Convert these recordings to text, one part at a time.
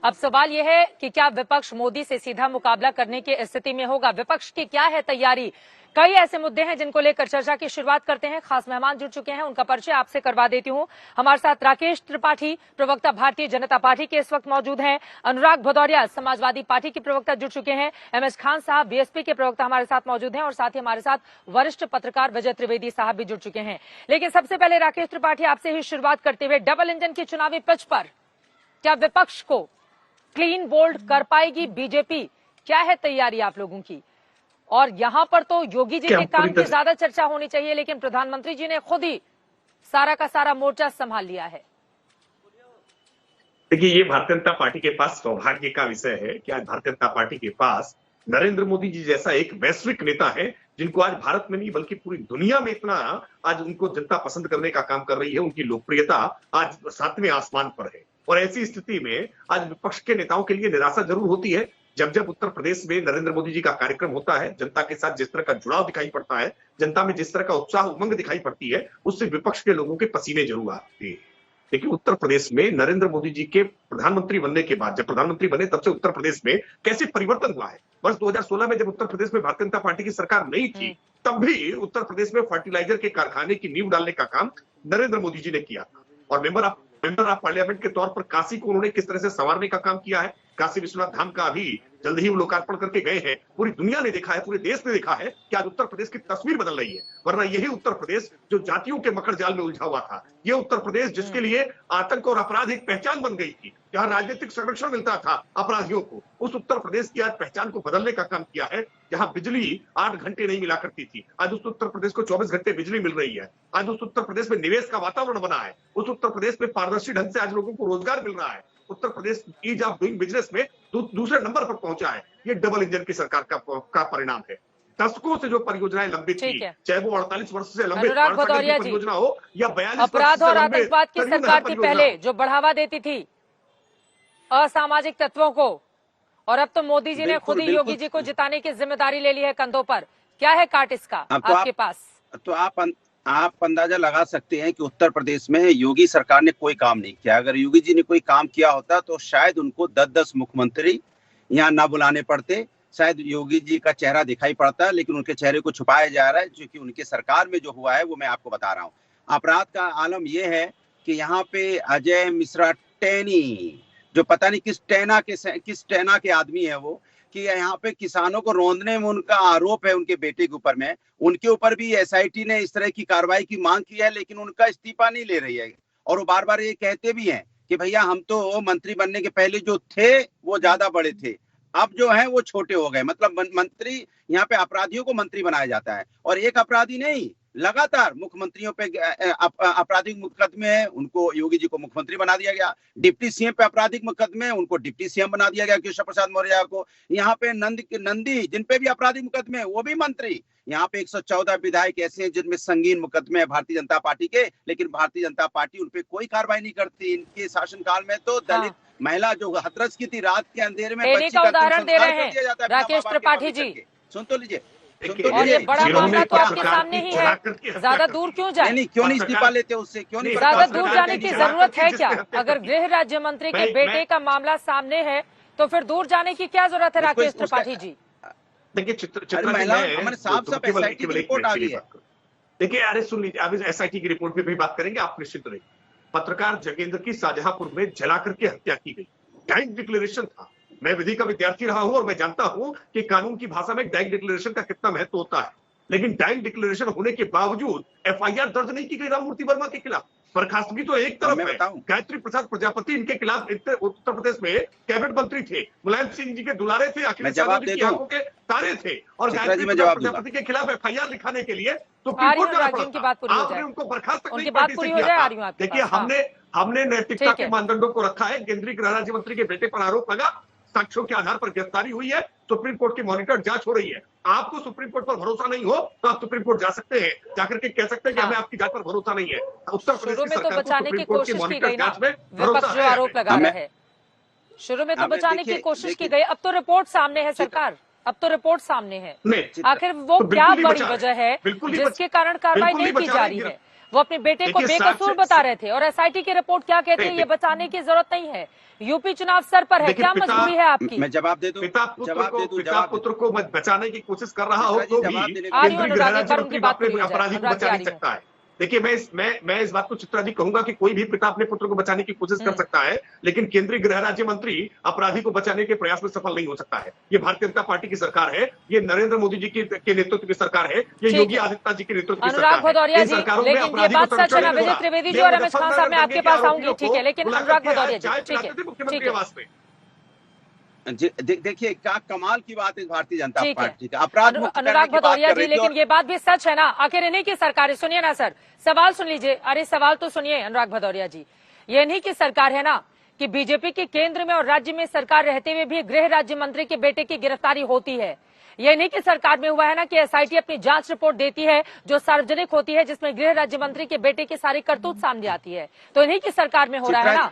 अब सवाल यह है कि क्या विपक्ष मोदी से सीधा मुकाबला करने की स्थिति में होगा? विपक्ष की क्या है तैयारी? कई ऐसे मुद्दे हैं जिनको लेकर चर्चा की शुरुआत करते हैं। खास मेहमान जुड़ चुके हैं, उनका परिचय आपसे करवा देती हूं। हमारे साथ राकेश त्रिपाठी, प्रवक्ता भारतीय जनता पार्टी के इस वक्त मौजूद हैं। अनुराग भदौरिया, समाजवादी पार्टी के प्रवक्ता जुड़ चुके हैं। MS खान साहब, बीएसपी के प्रवक्ता हमारे साथ मौजूद हैं और साथ ही हमारे साथ वरिष्ठ पत्रकार विजय त्रिवेदी साहब भी जुड़ चुके हैं। लेकिन सबसे पहले राकेश त्रिपाठी, आपसे ही शुरुआत करते हुए, डबल इंजन की चुनावी पिच पर क्या विपक्ष को क्लीन बोल्ड कर पाएगी बीजेपी? क्या है तैयारी आप लोगों की? और यहां पर तो योगी जी के काम की ज्यादा चर्चा होनी चाहिए, लेकिन प्रधानमंत्री जी ने खुद ही सारा का सारा मोर्चा संभाल लिया है। देखिए, ये भारतीय जनता पार्टी के पास सौभाग्य का विषय है कि आज भारतीय जनता पार्टी के पास नरेंद्र मोदी जी जैसा एक वैश्विक नेता है, जिनको आज भारत में नहीं बल्कि पूरी दुनिया में इतना आज उनको जनता पसंद करने का काम कर रही है। उनकी लोकप्रियता आज 7वें आसमान पर है। और ऐसी स्थिति में आज विपक्ष के नेताओं के लिए निराशा जरूर होती है जब जब उत्तर प्रदेश में नरेंद्र मोदी जी का कार्यक्रम होता है। जनता के साथ जिस तरह का जुड़ाव दिखाई पड़ता है, जनता में जिस तरह का उत्साह उमंग दिखाई पड़ती है, उससे विपक्ष के लोगों के पसीने जरूर आते हैं। देखिए, उत्तर प्रदेश में नरेंद्र मोदी जी के प्रधानमंत्री बनने के बाद, जब प्रधानमंत्री बने तब से उत्तर प्रदेश में कैसे परिवर्तन हुआ है। वर्ष 2016 में जब उत्तर प्रदेश में भारतीय जनता पार्टी की सरकार नहीं थी, तब भी उत्तर प्रदेश में फर्टिलाइजर के कारखाने की नींव डालने का काम नरेंद्र मोदी जी ने किया था। और मेंबर ऑफ पार्लियामेंट के तौर पर काशी को उन्होंने किस तरह से संवारने का काम किया है। काशी विश्वनाथ धाम का अभी जल्द ही वो लोकार्पण करके गए हैं। पूरी दुनिया ने देखा है, पूरे देश ने देखा है कि आज उत्तर प्रदेश की तस्वीर बदल रही है। वरना यही उत्तर प्रदेश जो जातियों के मकर जाल में उलझा हुआ था, ये उत्तर प्रदेश जिसके लिए आतंक और अपराध एक पहचान बन गई थी, जहां राजनीतिक संरक्षण मिलता था अपराधियों को, उस उत्तर प्रदेश की आज पहचान को बदलने का काम किया है। जहां बिजली 8 घंटे नहीं मिला करती थी, आज उस उत्तर प्रदेश को 24 घंटे बिजली मिल रही है। आज उस उत्तर प्रदेश में निवेश का वातावरण बना है। उस उत्तर प्रदेश में पारदर्शी ढंग से आज लोगों को रोजगार मिल रहा है। Uttar Pradesh ease of doing business में दूसरे नंबर पर पहुंचा है। ये डबल इंजन की सरकार का परिणाम है। दशकों से जो परियोजनाएं लंबित थी, चाहे वो 48 वर्ष से लंबित परियोजना हो या 42 अपराध और आतंकवाद की सरकार की पहले जो बढ़ावा देती थी असामाजिक तत्वों को, और अब तो मोदी जी ने खुद ही योगी जी को जिताने की जिम्मेदारी ले ली है कंधों पर। क्या है काट इसका आपके पास? तो आप अंदाजा लगा सकते हैं कि उत्तर प्रदेश में योगी सरकार ने कोई काम नहीं किया। अगर योगी जी ने कोई काम किया होता तो शायद उनको 10-10 मुख्यमंत्री यहाँ ना बुलाने पड़ते, शायद योगी जी का चेहरा दिखाई पड़ता है, लेकिन उनके चेहरे को छुपाया जा रहा है। क्योंकि उनकी सरकार में जो हुआ है वो मैं आपको बता रहा हूँ। अपराध का आलम यह है कि यहाँ पे अजय मिश्रा टैनी, जो पता नहीं किस टैना के आदमी है वो, कि यहाँ पे किसानों को रौंदने में उनका आरोप है उनके बेटे के ऊपर में। उनके ऊपर भी SIT ने इस तरह की कार्रवाई की मांग की है, लेकिन उनका इस्तीफा नहीं ले रही है। और वो बार बार ये कहते भी हैं कि भैया हम तो मंत्री बनने के पहले जो थे वो ज्यादा बड़े थे, अब जो है वो छोटे हो गए। मतलब मंत्री, यहाँ पे अपराधियों को मंत्री बनाया जाता है, और एक अपराधी नहीं, लगातार मुख्यमंत्रियों पे आपराधिक मुकदमे हैं, उनको योगी जी को मुख्यमंत्री बना दिया गया। डिप्टी CM पे आपराधिक मुकदमे हैं, उनको डिप्टी CM बना दिया गया केशव प्रसाद मौर्य को। यहाँ पे नंदी जिन पे भी आपराधिक मुकदमे हैं वो भी मंत्री। यहाँ पे 114 विधायक ऐसे हैं जिनमें संगीन मुकदमे है भारतीय जनता पार्टी के, लेकिन भारतीय जनता पार्टी उनपे कोई कार्रवाई नहीं करती। इनके शासनकाल में तो दलित महिला जो हाथरस की थी, रात के अंधेरे में बच्ची का उदाहरण दे रहे हैं राकेश त्रिपाठी जी। सुन तो लीजिए, और ये बड़ा मामला तो आपके सामने ही है, ज्यादा दूर क्यों जाए? क्यों नहीं इस्तीफा लेते उससे? क्यों नहीं? ज्यादा दूर जाने की जरूरत है क्या? अगर गृह राज्य मंत्री के बेटे का मामला सामने है तो फिर दूर जाने की क्या जरूरत है राकेश त्रिपाठी जी? देखिए, हमारे साफ SIT की रिपोर्ट आ गई है। देखिए, अरे सुन लीजिए, अभी SIT की रिपोर्ट पे भी बात करेंगे, आप निश्चित रहिए। पत्रकार जगेंद्र की शाहजहांपुर में जला करके हत्या की गई। डाइंग डिक्लेरेशन था। मैं विधि का विद्यार्थी रहा हूं और मैं जानता हूं कि कानून की भाषा में डाइंग डिक्लेरेशन का कितना महत्व होता है। लेकिन डाइंग डिक्लेरेशन होने के बावजूद FIR दर्ज नहीं की गई राममूर्ति वर्मा के खिलाफ। बर्खास्तगी तो एक तरफ है। गायत्री प्रसाद प्रजापति इनके खिलाफ उत्तर प्रदेश में कैबिनेट मंत्री थे, मुलायम सिंह जी के दुलारे थे, अखिलेश यादव जी की आंखों के तारे थे, और गायत्री प्रसाद प्रजापति के खिलाफ FIR दिखाने के लिए सुप्रीम कोर्ट जाना पड़ा था। आपने उनको बर्खास्त नहीं पार्टी से किया था। देखिए, हमने नैतिकता के मानदंडों को रखा है। केंद्रीय गृह राज्य मंत्री के बेटे पर आरोप लगा, साक्ष्यों के आधार पर गिरफ्तारी हुई है, सुप्रीम कोर्ट की मॉनिटर जांच हो रही है। आपको सुप्रीम कोर्ट पर भरोसा नहीं हो तो आप सुप्रीम कोर्ट जा सकते हैं, जाकर के कह सकते हैं कि हमें आपकी जांच पर भरोसा नहीं है। उत्तर प्रदेश की सरकार को सुप्रीम कोर्ट की मॉनिटर जांच में भरोसा है। आरोप लगा रहा है, शुरू में तो बचाने की कोशिश की गई, अब तो रिपोर्ट सामने है सरकार, अब तो रिपोर्ट सामने है। आखिर वो क्या बड़ी वजह है जिसके कारण कार्रवाई नहीं की जा रही है? वो अपने बेटे को देखिए, बेकसूर बता रहे थे। और एसआईटी की रिपोर्ट क्या कहती है, ये नहीं, बचाने की जरूरत नहीं है, यूपी चुनाव सर पर है, देखिए, क्या मजबूरी है आपकी? मैं जवाब दे दूं, पिता पुत्र को बचाने की कोशिश कर रहा हो चित्रा जी, तो जवाब भी देने आ रही हूँ केंद्रीय गृह अनुराग, एक राज्य बार उनकी मंत्री बात अपने पूरी हो जाए। अपराधी को अनुराग जी बचा आ नहीं रही हूँ। सकता है। देखिए, मैं इस बात को चित्रा जी कहूंगा कि कोई भी पिता अपने पुत्र को बचाने की कोशिश कर सकता है, लेकिन केंद्रीय गृह राज्य मंत्री अपराधी को बचाने के प्रयास में सफल नहीं हो सकता है। ये भारतीय जनता पार्टी की सरकार है, ये नरेंद्र मोदी जी के नेतृत्व की सरकार है, ये ठीक योगी है। आदित्यनाथ जी के नेतृत्व की अनुराग सरकार भदौरिया है। इन जी, सरकारों में लेकिन ये अपराधी बात को सच है ना, संरक्षण नहीं विजय मिला। त्रिवेदी जी ये और रमेश खान साहब, मैं आपके मुजफ्फरनगर पास दंगे आऊंगी, के ठीक है, आरोपियों लेकिन को बुला अनुराग करके भदौरिया जी, चाय ठीक है, पिलाते थे मुख्यमंत्री ठीक है, आवास में। देखिए क्या कमाल की बात है भारतीय जनता ठीक है। पार्टी का, अपराध मुक्त करने अनुराग की बात भदौरिया कर जी, रही थी। लेकिन और ये बात भी सच है ना, आखिर इन्हीं की सरकार है। सुनिए ना सर, सवाल सुन लीजिए, अरे सवाल तो सुनिए अनुराग भदौरिया जी, ये इन्हीं की सरकार है ना कि बीजेपी के केंद्र में और राज्य में सरकार रहते हुए भी गृह राज्य मंत्री के बेटे की गिरफ्तारी होती है। ये इन्हीं की सरकार में हुआ है ना कि एसआईटी अपनी जांच रिपोर्ट देती है जो सार्वजनिक होती है, जिसमें गृह राज्य मंत्री के बेटे की सारी करतूत सामने आती है। तो इन्हीं की सरकार में हो रहा है ना।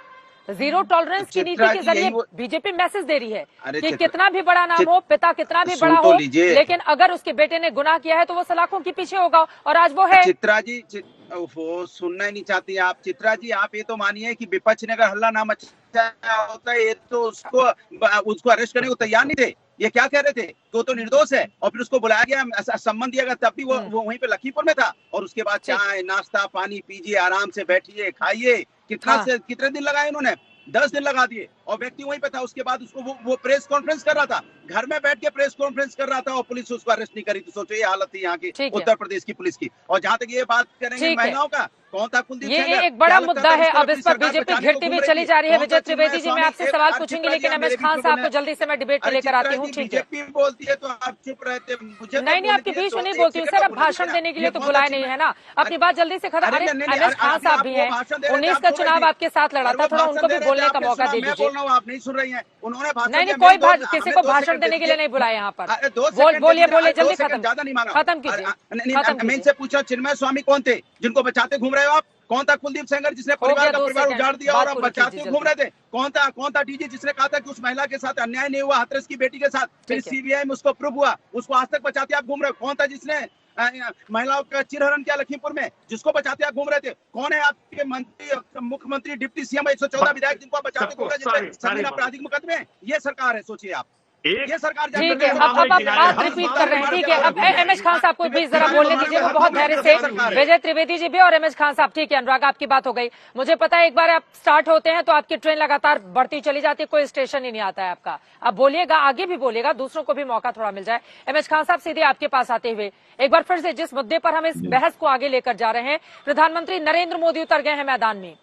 जीरो टॉलरेंस की नीति के जरिए बीजेपी मैसेज दे रही है कि कितना भी बड़ा नाम हो, पिता कितना भी बड़ा हो, लेकिन अगर उसके बेटे ने गुनाह किया है तो वो सलाखों के पीछे होगा, और आज वो है। चित्रा जी, वो सुनना ही नहीं चाहती आप। चित्रा जी, आप ये तो मानिए कि विपक्ष ने अगर हल्ला ना मचाया होता ये तो उसको अरेस्ट करने को तैयार नहीं थे। ये क्या कह रहे थे कि वो तो निर्दोष है, और फिर उसको बुलाया गया, सम्मान दिया गया, तब भी वो वहीं पे लखीमपुर में था। और उसके बाद चाय नाश्ता पानी पीजिए, आराम से बैठिए, खाइए। कितने दिन लगाए उन्होंने? 10 दिन लगा दिए, और व्यक्ति वहीं पे था। उसके बाद उसको वो प्रेस कॉन्फ्रेंस कर रहा था, घर में बैठ के प्रेस कॉन्फ्रेंस कर रहा था, और पुलिस उसको अरेस्ट नहीं करी। तो सोचो ये हालत थी यहाँ की उत्तर प्रदेश की पुलिस की। और जहां तक ये बात करेंगे महिलाओं का, कौन था कुलदीप सेंगर? ये एक बड़ा मुद्दा है, अब इस पर बीजेपी घिरती हुई चली जा रही है। विजय त्रिवेदी जी, मैं आपसे सवाल पूछूंगी, लेकिन रमेश खान साहब को जल्दी से मैं डिबेट पे लेकर आती हूँ। ठीक है, बीजेपी बोलती है तो आप चुप रहते। मुझे नहीं, आपके बीच में नहीं बोलती हूँ सर, अब भाषण देने के लिए तो बुलाए नहीं है ना। अपनी बात जल्दी से खत्म। अरे रमेश खान साहब भी हैं, 19 का चुनाव आपके साथ लड़ा था, थोड़ा उनको भी बोलने का मौका दे दीजिए। बोल रहा हूँ, आप नहीं सुन रही हैं। उन्होंने नहीं, कोई किसी को भाषण देने के लिए नहीं बुलाया यहाँ पर। बोलिए जल्दी खत्म, ज्यादा नहीं माना, खत्म कीजिए। मैं इनसे पूछा, चिन्मय स्वामी कौन थे जिनको बचाते घूम रहे हो आप? कौन था कुलदीप सेंगर जिसने परिवार उजाड़ दिया और अब बचाते घूम रहे थे? कौन था डीजी जिसने कहा था कि उस महिला के साथ अन्याय नहीं हुआ, हाथरस की बेटी के साथ? फिर सीबीआई में उसको प्रूव हुआ, उसको आज तक बचाते आप घूम रहे हो। कौन था जिसने महिलाओं का चिरहरण किया लखीमपुर में, जिसको बचाते आप घूम रहे थे? कौन है आपके मंत्री, मुख्यमंत्री, डिप्टी सीएम, 114 विधायक जिनको आप बचाते घूम रहे थे? सभी आपराधिक मुकदमे। ये सरकार है, सोचिए आप। ये सरकार ठीक है, अब आप बात रिपीट कर रहे हैं। ठीक है, अब एमएच खान साहब को भी जरा बोलने दीजिए, वो बहुत धैर्य से। विजय त्रिवेदी जी भी और एमएच खान साहब, ठीक है। अनुराग, आपकी बात हो गई। मुझे पता है एक बार आप स्टार्ट होते हैं तो आपकी ट्रेन लगातार बढ़ती चली जाती है, कोई स्टेशन ही नहीं आता है आपका। अब बोलिएगा, आगे भी बोलिएगा, दूसरों को भी मौका थोड़ा मिल जाए। एमएच खान साहब, सीधे आपके पास आते हुए एक बार फिर से जिस मुद्दे पर हम इस बहस को आगे लेकर जा रहे हैं, प्रधानमंत्री नरेंद्र मोदी उतर गए हैं मैदान में।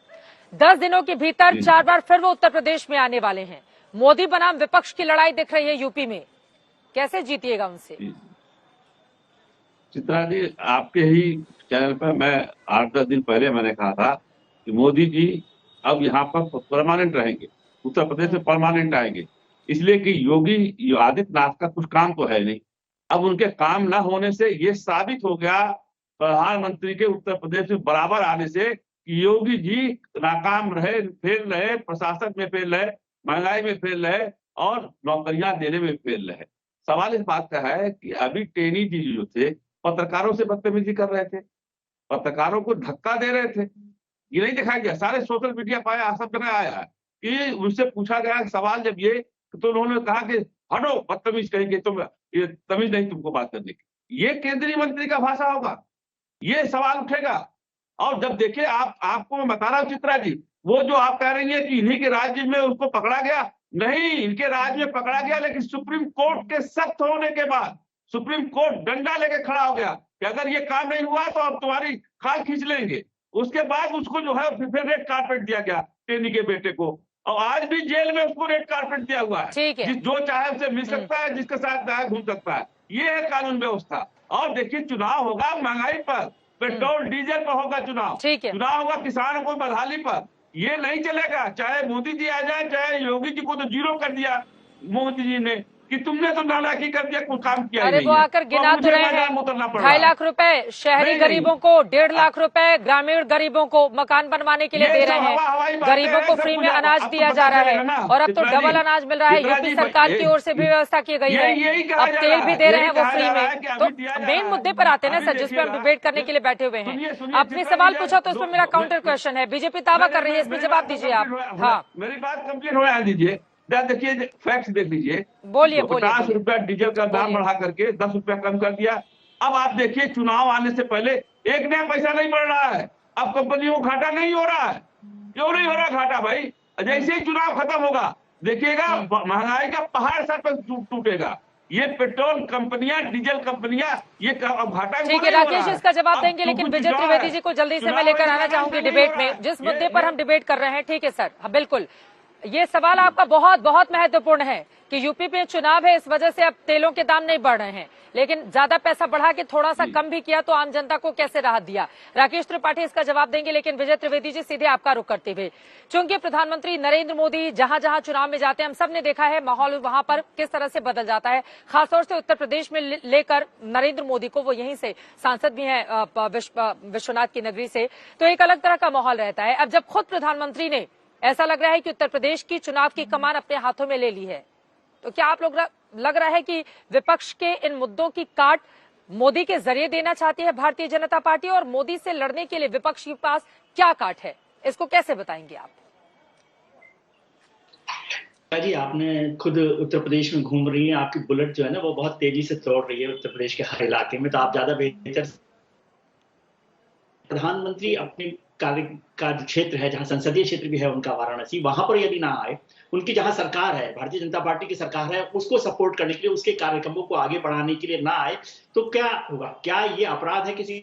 10 दिनों के भीतर 4 बार फिर वो उत्तर प्रदेश में आने वाले हैं। मोदी बनाम विपक्ष की लड़ाई दिख रही है यूपी में, कैसे जीतिएगा उनसे? चित्रा जी, आपके ही चैनल पर मैं 8-10 दिन पहले मैंने कहा था कि मोदी जी अब यहाँ पर परमानेंट रहेंगे, उत्तर प्रदेश में परमानेंट आएंगे, इसलिए कि योगी आदित्यनाथ का कुछ काम तो है नहीं। अब उनके काम ना होने से ये साबित हो गया प्रधानमंत्री के उत्तर प्रदेश में बराबर आने से कि योगी जी नाकाम रहे, फेल रहे, प्रशासन में फेल रहे, महंगाई में फेल रहे और नौकरियां देने में फेल रहे। सवाल इस बात का है कि अभी टेनी जी जो थे पत्रकारों से बदतमीजी कर रहे थे, पत्रकारों को धक्का दे रहे थे। ये नहीं दिखाया गया, सारे सोशल मीडिया पर आया, सब जगह आया कि उनसे पूछा गया सवाल जब ये, तो उन्होंने कहा कि हटो, बदतमीज कहेंगे तुम, ये तमीज नहीं तुमको बात करने की। ये केंद्रीय मंत्री का भाषा होगा? ये सवाल उठेगा। और जब देखिए आपको मैं बता रहा हूँ चित्रा जी, वो जो आप कह रही है कि इन्हीं के राज्य में उसको पकड़ा गया, नहीं, इनके राज्य में पकड़ा गया, लेकिन सुप्रीम कोर्ट के सख्त होने के बाद सुप्रीम कोर्ट डंडा लेके खड़ा हो गया कि अगर ये काम नहीं हुआ तो अब तुम्हारी खाल खींच लेंगे। उसके बाद उसको जो है फिर रेड कार्पेट दिया गया टेनी के बेटे को, और आज भी जेल में उसको रेड कार्पेट दिया हुआ है। जो चाहे उसे मिल सकता है, जिसके साथ चाहे घूम सकता है। ये है कानून व्यवस्था। और देखिए, चुनाव होगा महंगाई पर, पेट्रोल डीजल पर होगा चुनाव, चुनाव होगा किसानों को बदहाली पर। ये नहीं चलेगा, चाहे मोदी जी आ जाए, चाहे योगी जी को तो जीरो कर दिया मोदी जी ने, कि तुमने तो नालायकी कर दिया, कोई काम किया ही अरे नहीं वो है। आकर गिना तो मुझे रहे मैदान में उतरना पड़ रहा 2.5 है। लाख रुपए शहरी नहीं, गरीबों को, 1.5 लाख रुपए ग्रामीण गरीबों को मकान बनवाने के लिए ये दे सब रहे हवाई हैं, बातें गरीबों हैं, को सब फ्री कुछ में अनाज आपको दिया पता जा रहा चलेगा है ना। और अब तो चित्रा जी, डबल अनाज मिल रहा है। चित्रा यूपी जी, सरकार की ओर से भी व्यवस्था की गई है, यही कहा अब जा तेल रहा भी है, दे रहे हैं यही वो कहा फ्री जा रहा में। है कि तो अभी दिया जा मेन रहा मुद्दे है। पर आते हैं ना अभी सर, जिस पे हम देखिएगा, डिबेट करने के लिए बैठे हुए हैं। सुनिए, आपने सवाल पूछा तो उसमें मेरा काउंटर क्वेश्चन है, बीजेपी दावा कर रही है, इसमें जवाब दीजिए आप। हाँ मेरी बात कंप्लीट होने दीजिए। देखिए फैक्ट्स देख लीजिए, बोलिए बोलिए 50 बोलिए। रुपया डीजल का दाम बोलिए। बढ़ा करके 10 रुपया कम कर दिया। अब आप देखिए चुनाव आने से पहले एक नया पैसा नहीं बढ़ रहा है। अब कंपनियों को घाटा नहीं हो रहा है। क्यों नहीं हो रहा घाटा भाई? जैसे ही चुनाव खत्म होगा देखिएगा महंगाई का पहाड़ सर पर टूटेगा। ये पेट्रोल कंपनियां, डीजल कंपनियां, ये अब घाटा ठीक है राकेश, इसका जवाब देंगे, लेकिन विजय त्रिवेदी जी को जल्दी से मैं लेकर आना चाहूंगी डिबेट में, जिस मुद्दे पर हम डिबेट कर रहे हैं। ठीक है सर, हाँ बिल्कुल, ये सवाल आपका बहुत बहुत महत्वपूर्ण है कि यूपी में चुनाव है, इस वजह से अब तेलों के दाम नहीं बढ़ रहे हैं, लेकिन ज्यादा पैसा बढ़ा के थोड़ा सा कम भी किया तो आम जनता को कैसे राहत दिया। राकेश त्रिपाठी इसका जवाब देंगे, लेकिन विजय त्रिवेदी जी सीधे आपका रुख करते हुए, चूंकि प्रधानमंत्री नरेंद्र मोदी जहां जहां चुनाव में जाते हैं, हम सब ने देखा है माहौल वहां पर किस तरह से बदल जाता है, खासतौर से उत्तर प्रदेश में लेकर नरेंद्र मोदी को, वो यहीं से सांसद भी हैं विश्वनाथ की नगरी से, तो एक अलग तरह का माहौल रहता है। अब जब खुद प्रधानमंत्री ने, ऐसा लग रहा है कि उत्तर प्रदेश की चुनाव की कमान अपने हाथों में ले ली है, तो क्या आप लोग लग रहा है कि विपक्ष के इन मुद्दों की काट मोदी के जरिए देना चाहती है भारतीय जनता पार्टी, और मोदी से लड़ने के लिए विपक्ष के पास क्या काट है, इसको कैसे बताएंगे आप? जी, आपने खुद उत्तर प्रदेश में घूम रही हैं, आपकी बुलेट जो है ना वो बहुत तेजी से दौड़ रही है उत्तर प्रदेश के हर इलाके में, तो आप ज्यादा बेहतर। प्रधानमंत्री अपने कार्य क्षेत्र है, जहां संसदीय क्षेत्र भी है उनका वाराणसी, वहां पर यदि ना आए, उनकी जहां सरकार है, भारतीय जनता पार्टी की सरकार है, उसको सपोर्ट करने के लिए, उसके कार्यक्रमों को आगे बढ़ाने के लिए ना आए, तो क्या होगा? क्या ये अपराध है किसी?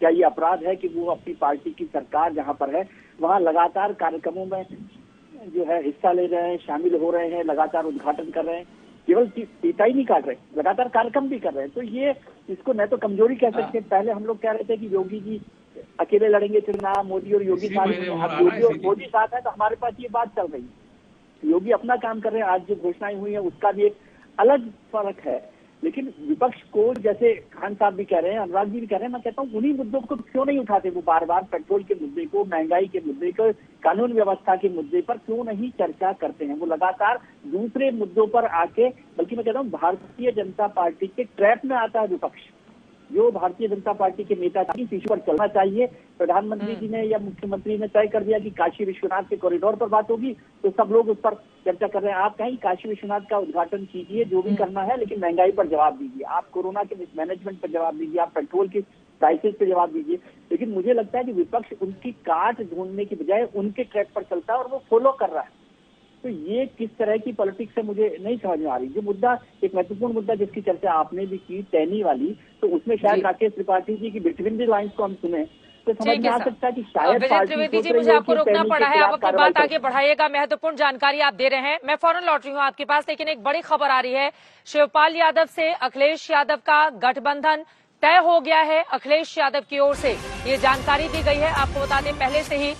क्या ये अपराध है कि वो अपनी पार्टी की सरकार जहां पर है वहां लगातार कार्यक्रमों में जो है हिस्सा ले रहे हैं, शामिल हो रहे हैं, लगातार उद्घाटन कर रहे हैं, केवल फीता ही नहीं काट रहे, लगातार कार्यक्रम भी कर रहे हैं। तो ये इसको न तो कमजोरी कह सकते हैं। पहले हम लोग कह रहे थे कि योगी जी अकेले लड़ेंगे चुनाव, मोदी और योगी साथ, मोदी साथ है, तो हमारे पास ये बात चल रही है। योगी अपना काम कर रहे हैं, आज जो घोषणाएं हुई है उसका भी एक अलग फर्क है, लेकिन विपक्ष को, जैसे खान साहब भी कह रहे हैं, अनुराग जी भी कह रहे हैं, मैं कहता हूँ उन्हीं मुद्दों को क्यों नहीं उठाते वो बार बार, पेट्रोल के मुद्दे को, महंगाई के मुद्दे को, कानून व्यवस्था के मुद्दे पर क्यों नहीं चर्चा करते हैं? वो लगातार दूसरे मुद्दों पर आके, बल्कि मैं कहता हूँ भारतीय जनता पार्टी के ट्रैप में आता है विपक्ष। जो भारतीय जनता पार्टी के नेता की इशू पर चलना चाहिए, प्रधानमंत्री जी ने या मुख्यमंत्री ने तय कर दिया कि काशी विश्वनाथ के कॉरिडोर पर बात होगी, तो सब लोग उस पर चर्चा कर रहे हैं। आप कहीं काशी विश्वनाथ का उद्घाटन कीजिए, जो भी करना है, लेकिन महंगाई पर जवाब दीजिए, आप कोरोना के मिसमैनेजमेंट पर जवाब दीजिए, आप पेट्रोल की प्राइसेस पर जवाब दीजिए। लेकिन मुझे लगता है कि विपक्ष उनकी काट ढूंढने की बजाय उनके ट्रैक पर चलता है और वो फॉलो कर रहा है। तो ये किस तरह की पॉलिटिक्स है मुझे नहीं समझ में आ रही। जो मुद्दा, एक महत्वपूर्ण मुद्दा जिसकी चर्चा आपने भी की, टैनी वाली, तो उसमें शायद राकेश त्रिपाठी जी की बिटवीन द लाइन्स को हम सुने तो समझ में आ सकता है कि शायद विजय त्रिवेदी जी, मुझे आपको रुकना पड़ा है, आप अपनी बात आगे बढ़ाइएगा, महत्वपूर्ण जानकारी आप दे रहे हैं, मैं फौरन लौट रही हूँ आपके पास। लेकिन एक बड़ी खबर आ रही है, शिवपाल यादव से अखिलेश यादव का गठबंधन तय हो गया है। अखिलेश यादव की ओर से ये जानकारी दी गई है। आपको बता दें, पहले से ही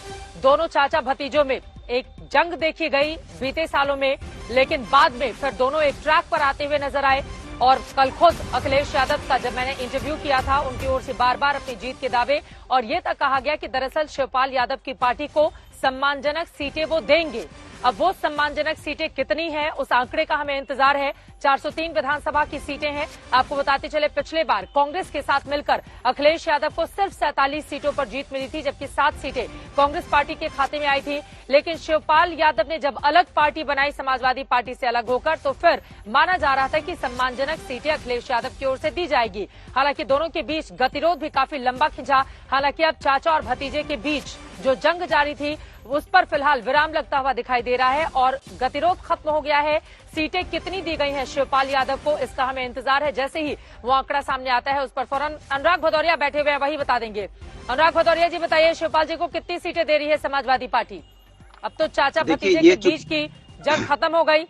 दोनों चाचा भतीजों में एक जंग देखी गई बीते सालों में, लेकिन बाद में फिर दोनों एक ट्रैक पर आते हुए नजर आए। और कल खुद अखिलेश यादव का जब मैंने इंटरव्यू किया था, उनकी ओर से बार बार अपनी जीत के दावे, और ये तक कहा गया कि दरअसल शिवपाल यादव की पार्टी को सम्मानजनक सीटें वो देंगे। अब वो सम्मानजनक सीटें कितनी हैं, उस आंकड़े का हमें इंतजार है। 403 विधानसभा की सीटें हैं। आपको बताते चले, पिछले बार कांग्रेस के साथ मिलकर अखिलेश यादव को सिर्फ 47 सीटों पर जीत मिली थी, जबकि 7 सीटें कांग्रेस पार्टी के खाते में आई थी। लेकिन शिवपाल यादव ने जब अलग पार्टी बनाई, समाजवादी पार्टी से अलग होकर, तो फिर माना जा रहा था कि सम्मानजनक सीटें अखिलेश यादव की ओर से दी जाएगी। हालांकि दोनों के बीच गतिरोध भी काफी लंबा खिंचा। हालांकि अब चाचा और भतीजे के बीच जो जंग जारी थी, उस पर फिलहाल विराम लगता हुआ दिखाई दे रहा है और गतिरोध खत्म हो गया है। सीटें कितनी दी गई हैं शिवपाल यादव को, इसका हमें इंतजार है। जैसे ही वो आंकड़ा सामने आता है, उस पर फौरन अनुराग भदौरिया बैठे हुए हैं, वही बता देंगे। अनुराग भदौरिया जी, बताइए, शिवपाल जी को कितनी सीटें दे रही है समाजवादी पार्टी? अब तो चाचा भतीजे के बीच की जंग खत्म हो गई।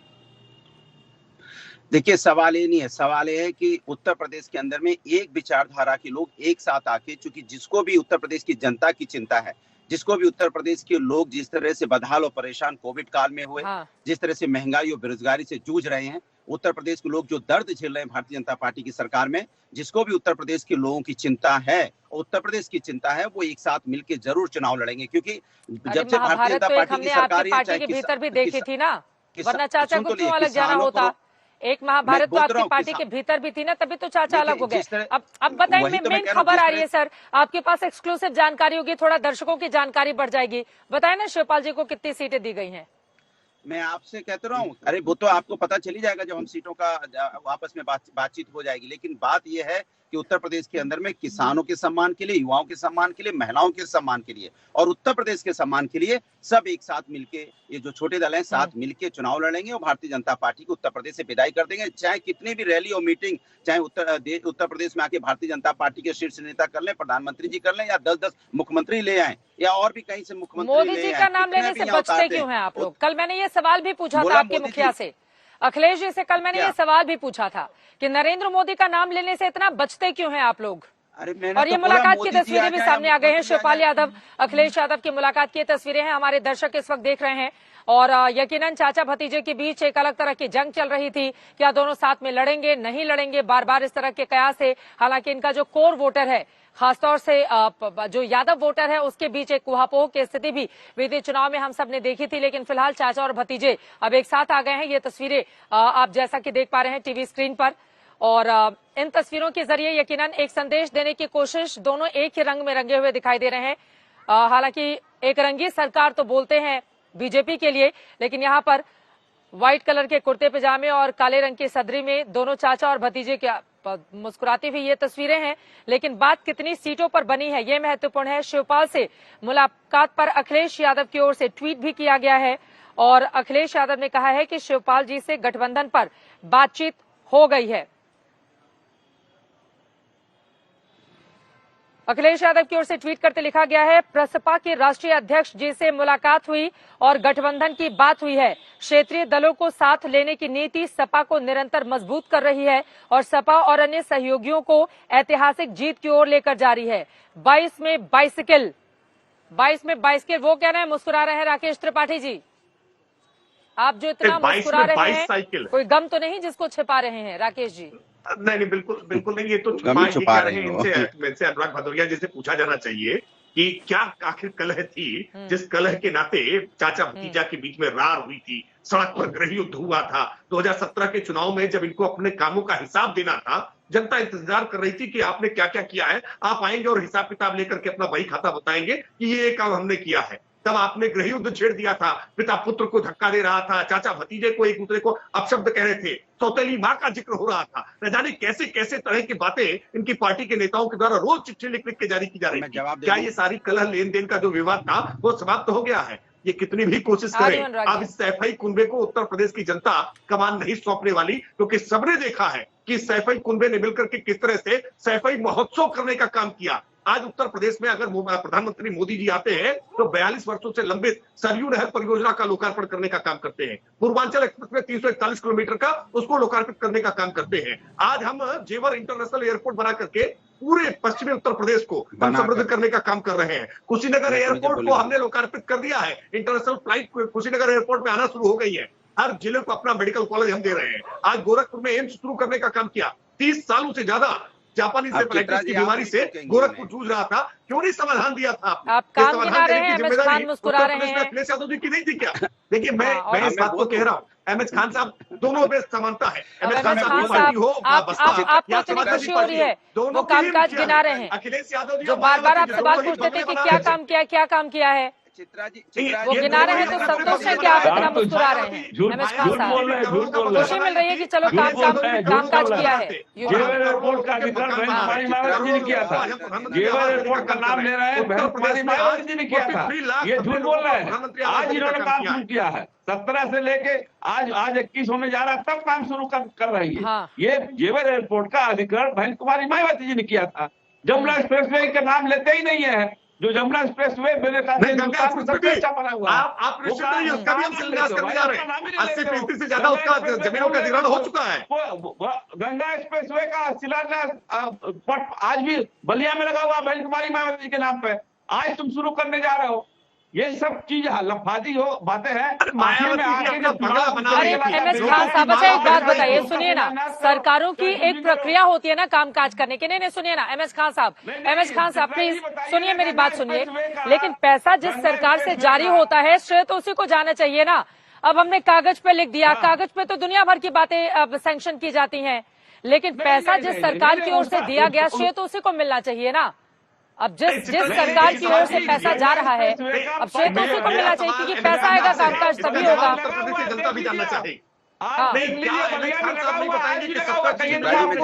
देखिए, सवाल ये नहीं है, सवाल ये है कि उत्तर प्रदेश के अंदर में एक विचारधारा के लोग एक साथ आके, चूंकि जिसको भी उत्तर प्रदेश की जनता की चिंता है, जिसको भी उत्तर प्रदेश के लोग जिस तरह से बदहाल और परेशान कोविड काल में हुए, हाँ। जिस तरह से महंगाई और बेरोजगारी से जूझ रहे हैं, उत्तर प्रदेश के लोग जो दर्द झेल रहे हैं भारतीय जनता पार्टी की सरकार में, जिसको भी उत्तर प्रदेश के लोगों की चिंता है, उत्तर प्रदेश की चिंता है, वो एक साथ मिलकर जरूर चुनाव लड़ेंगे। क्योंकि जब से भारतीय जनता पार्टी की सरकार है, पार्टी के भीतर भी देखी थी ना, वरना चाचा सुन को तो क्यों लिए, अलग जाना किसानों होता? को एक महाभारत तो बोल तो रहा आपकी हूँ, पार्टी के भीतर भी थी ना, तभी तो चाचा अलग हो गए। जिस तरह- अब बताइए, वही तो मैं मेन कह रहा हूँ, खबर जिस आ रही है तरह- सर, आपके पास एक्सक्लूसिव जानकारी होगी, थोड़ा दर्शकों की जानकारी बढ़ जाएगी। बताए ना शिवपाल जी को कितनी सीटें दी गई हैं? मैं आपसे कहते रहा हूँ, अरे वो तो आपको पता चल ही जाएगा जब हम सीटों का आपस में बातचीत हो जाएगी। लेकिन बात यह है कि उत्तर प्रदेश के अंदर में किसानों के सम्मान के लिए, युवाओं के सम्मान के लिए, महिलाओं के सम्मान के लिए और उत्तर प्रदेश के सम्मान के लिए सब एक साथ मिलके, ये जो छोटे दल हैं, साथ मिलके चुनाव लड़ेंगे और भारतीय जनता पार्टी को उत्तर प्रदेश से विदाई कर देंगे। चाहे कितनी भी रैली और मीटिंग, चाहे उत्तर प्रदेश में आके भारतीय जनता पार्टी के शीर्ष नेता कर लें, प्रधानमंत्री जी कर लें, या 10-10 मुख्यमंत्री ले आए, या और भी कहीं से मुख्यमंत्री मोदी जी का नाम लेने से बचते क्यों हैं आप लोग? कल मैंने ये सवाल भी पूछा था आपके मुखिया से, अखिलेश जी से। कल मैंने ये सवाल भी पूछा था कि नरेंद्र मोदी का नाम लेने से इतना बचते क्यों हैं आप लोग? और ये मुलाकात की तस्वीरें भी सामने आ गई हैं। शिवपाल यादव, अखिलेश यादव की मुलाकात की तस्वीरें हैं, हमारे दर्शक इस वक्त देख रहे हैं। और यकीनन चाचा भतीजे के बीच एक अलग तरह की जंग चल रही थी। क्या दोनों साथ में लड़ेंगे, नहीं लड़ेंगे, बार बार इस तरह के कयास है। हालांकि इनका जो कोर वोटर है, खासतौर से जो यादव वोटर है, उसके बीच एक कुहापोह की स्थिति भी विधानसभा चुनाव में हम सब ने देखी थी। लेकिन फिलहाल चाचा और भतीजे अब एक साथ आ गए हैं। ये तस्वीरें आप जैसा कि देख पा रहे हैं टीवी स्क्रीन पर, और इन तस्वीरों के जरिए यकीनन एक संदेश देने की कोशिश, दोनों एक ही रंग में रंगे हुए दिखाई दे रहे हैं। हालांकि एक रंगी सरकार तो बोलते हैं बीजेपी के लिए, लेकिन यहाँ पर व्हाइट कलर के कुर्ते पजामे और काले रंग की सदरी में दोनों चाचा और भतीजे के मुस्कुराती हुई ये तस्वीरें हैं। लेकिन बात कितनी सीटों पर बनी है, ये महत्वपूर्ण है। शिवपाल से मुलाकात पर अखिलेश यादव की ओर से ट्वीट भी किया गया है और अखिलेश यादव ने कहा है कि शिवपाल जी से गठबंधन पर बातचीत हो गई है। अखिलेश यादव की ओर से ट्वीट करते लिखा गया है, प्रसपा के राष्ट्रीय अध्यक्ष जी से मुलाकात हुई और गठबंधन की बात हुई है। क्षेत्रीय दलों को साथ लेने की नीति सपा को निरंतर मजबूत कर रही है और सपा और अन्य सहयोगियों को ऐतिहासिक जीत की ओर लेकर जा रही है। 22 में बाइसिकल, वो कह रहे हैं, मुस्कुरा रहे हैं राकेश त्रिपाठी जी। आप जो इतना मुस्कुरा रहे हैं, कोई गम तो नहीं जिसको छिपा रहे हैं राकेश जी? नहीं, बिल्कुल नहीं, ये तो छुपा रहे हैं। इनसे अनुराग भदौरिया जी से पूछा जाना चाहिए कि क्या आखिर कलह थी, जिस कलह के नाते चाचा भतीजा के बीच में रार हुई थी, सड़क पर गृह युद्ध हुआ था। 2017 के चुनाव में जब इनको अपने कामों का हिसाब देना था, जनता इंतजार कर रही थी कि आपने क्या क्या किया है, आप आएंगे और हिसाब किताब लेकर के अपना बही खाता बताएंगे कि ये काम हमने किया है। तब आपने गृह युद्ध छेड़ दिया था, पिता पुत्र को धक्का दे रहा था, चाचा भतीजे को एक दूसरे को अपशब्द कह रहे थे, सौतेली मां का जिक्र हो रहा था। न जाने कैसे कैसे तरह की बातें इनकी पार्टी के नेताओं के द्वारा रोज चिट्ठी लिख लिख के जारी की जा रही थी। क्या ये सारी कलह लेन देन का जो विवाद था वो समाप्त हो गया है? ये कितनी भी कोशिश करें, अब इस सैफई कुनबे को उत्तर प्रदेश की जनता कमान नहीं सौंपने वाली, क्योंकि सबने देखा है कि सैफई कुनबे ने मिलकर के किस तरह से सैफई महोत्सव करने का काम किया। आज उत्तर प्रदेश में अगर प्रधानमंत्री मोदी जी आते हैं तो 42 वर्षों से लंबित सरयू नहर परियोजना का लोकार्पण करने का काम करते हैं। पूर्वांचल एक्सप्रेस में 341 किलोमीटर का, उसको लोकार्पित करने का काम करते हैं। आज हम जेवर इंटरनेशनल एयरपोर्ट बना करके पूरे पश्चिमी उत्तर प्रदेश को हम समृद्ध करने का काम कर रहे हैं। कुशीनगर एयरपोर्ट को हमने लोकार्पित कर दिया है। इंटरनेशनल फ्लाइट कुशीनगर एयरपोर्ट में आना शुरू हो गई है। हर जिले को अपना मेडिकल कॉलेज हम दे रहे हैं। आज गोरखपुर में एम्स शुरू करने का काम किया। 30 सालों से ज्यादा जापानी सेफलाइटिस की बीमारी से गोरखपुर जूझ रहा था, क्यों नहीं समाधान दिया था आपने? आप काम गिना रहे हैं, एमएच खान मुस्कुरा रहे हैं। अखिलेश यादव जी की नहीं थी क्या? देखिए, मैं इस बात को कह रहा हूँ, एमएच खान साहब, दोनों में समानता है। एमएच खान साहब की पार्टी हो, आपको इतनी खुशी हो रही है, वो कामकाज गिना रहे हैं। अखिलेश यादव जी जो बार बार आप सवाल पूछते थे कि क्या काम किया है, चित्रा जी वो गिना रहे हैं तो संतोष है कि आप इतना मुस्कुरा रहे हैं? एमएच खान साहब, खुशी मिल रही है कि चलो कामकाज किया है। जेवर एयरपोर्ट का अधिग्रहण कुमारी मायावती जी ने किया था। जेवर एयरपोर्ट का नाम ले रहे हैं, कुमारी मायावती जी ने किया था। ये झूठ बोल रहे हैं। आज इन्होंने काम शुरू किया है, 17 से लेके आज 21 होने जा रहा है, तब काम शुरू कर रही है। ये जेवर एयरपोर्ट का अधिग्रहण बहन कुमारी मायावती जी ने किया था। जमुना एक्सप्रेसवे का नाम लेते ही नहीं है, जो जमुना एक्सप्रेसवे मेरे सबसे अच्छा बना हुआ है। आप उसका भी हम शिलान्यास करने जा रहे हैं। 80% से ज्यादा उसका जमीनों का अधिग्रहण हो चुका है। गंगा एक्सप्रेसवे का शिलान्यास आज भी बलिया में लगा हुआ बहन कुमारी मायावती के नाम पे। आज तुम शुरू करने जा रहे हो। ये सब चीज लफाजी हो बातें हैं। मायावती जी अपना बंगला बना अरे रही थी। एम एस खान साहब, अच्छा एक बात बताइए, सुनिए ना, सरकारों की एक प्रक्रिया होती है ना कामकाज करने की। नहीं सुनिए ना एम एस खान साहब, प्लीज सुनिए, मेरी बात सुनिए। लेकिन पैसा जिस सरकार से जारी होता है श्रेय तो उसी को जाना चाहिए ना। अब हमने कागज पे लिख दिया, कागज पे तो दुनिया भर की बातें अब सैंक्शन की जाती हैं, लेकिन पैसा जिस सरकार की ओर से दिया गया श्रेय तो उसी को मिलना चाहिए ना। अब जिस सरकार की ओर से पैसा जा रहा है, अब श्रेय तो उसी को मिलना चाहिए, क्योंकि पैसा आएगा कामकाज तभी होगा। उत्तर प्रदेश की जनता भी जानना चाहेगी। हाँ। नहीं, क्या एम एस खान साहब नहीं बताएंगे कि 17 चीनी मिल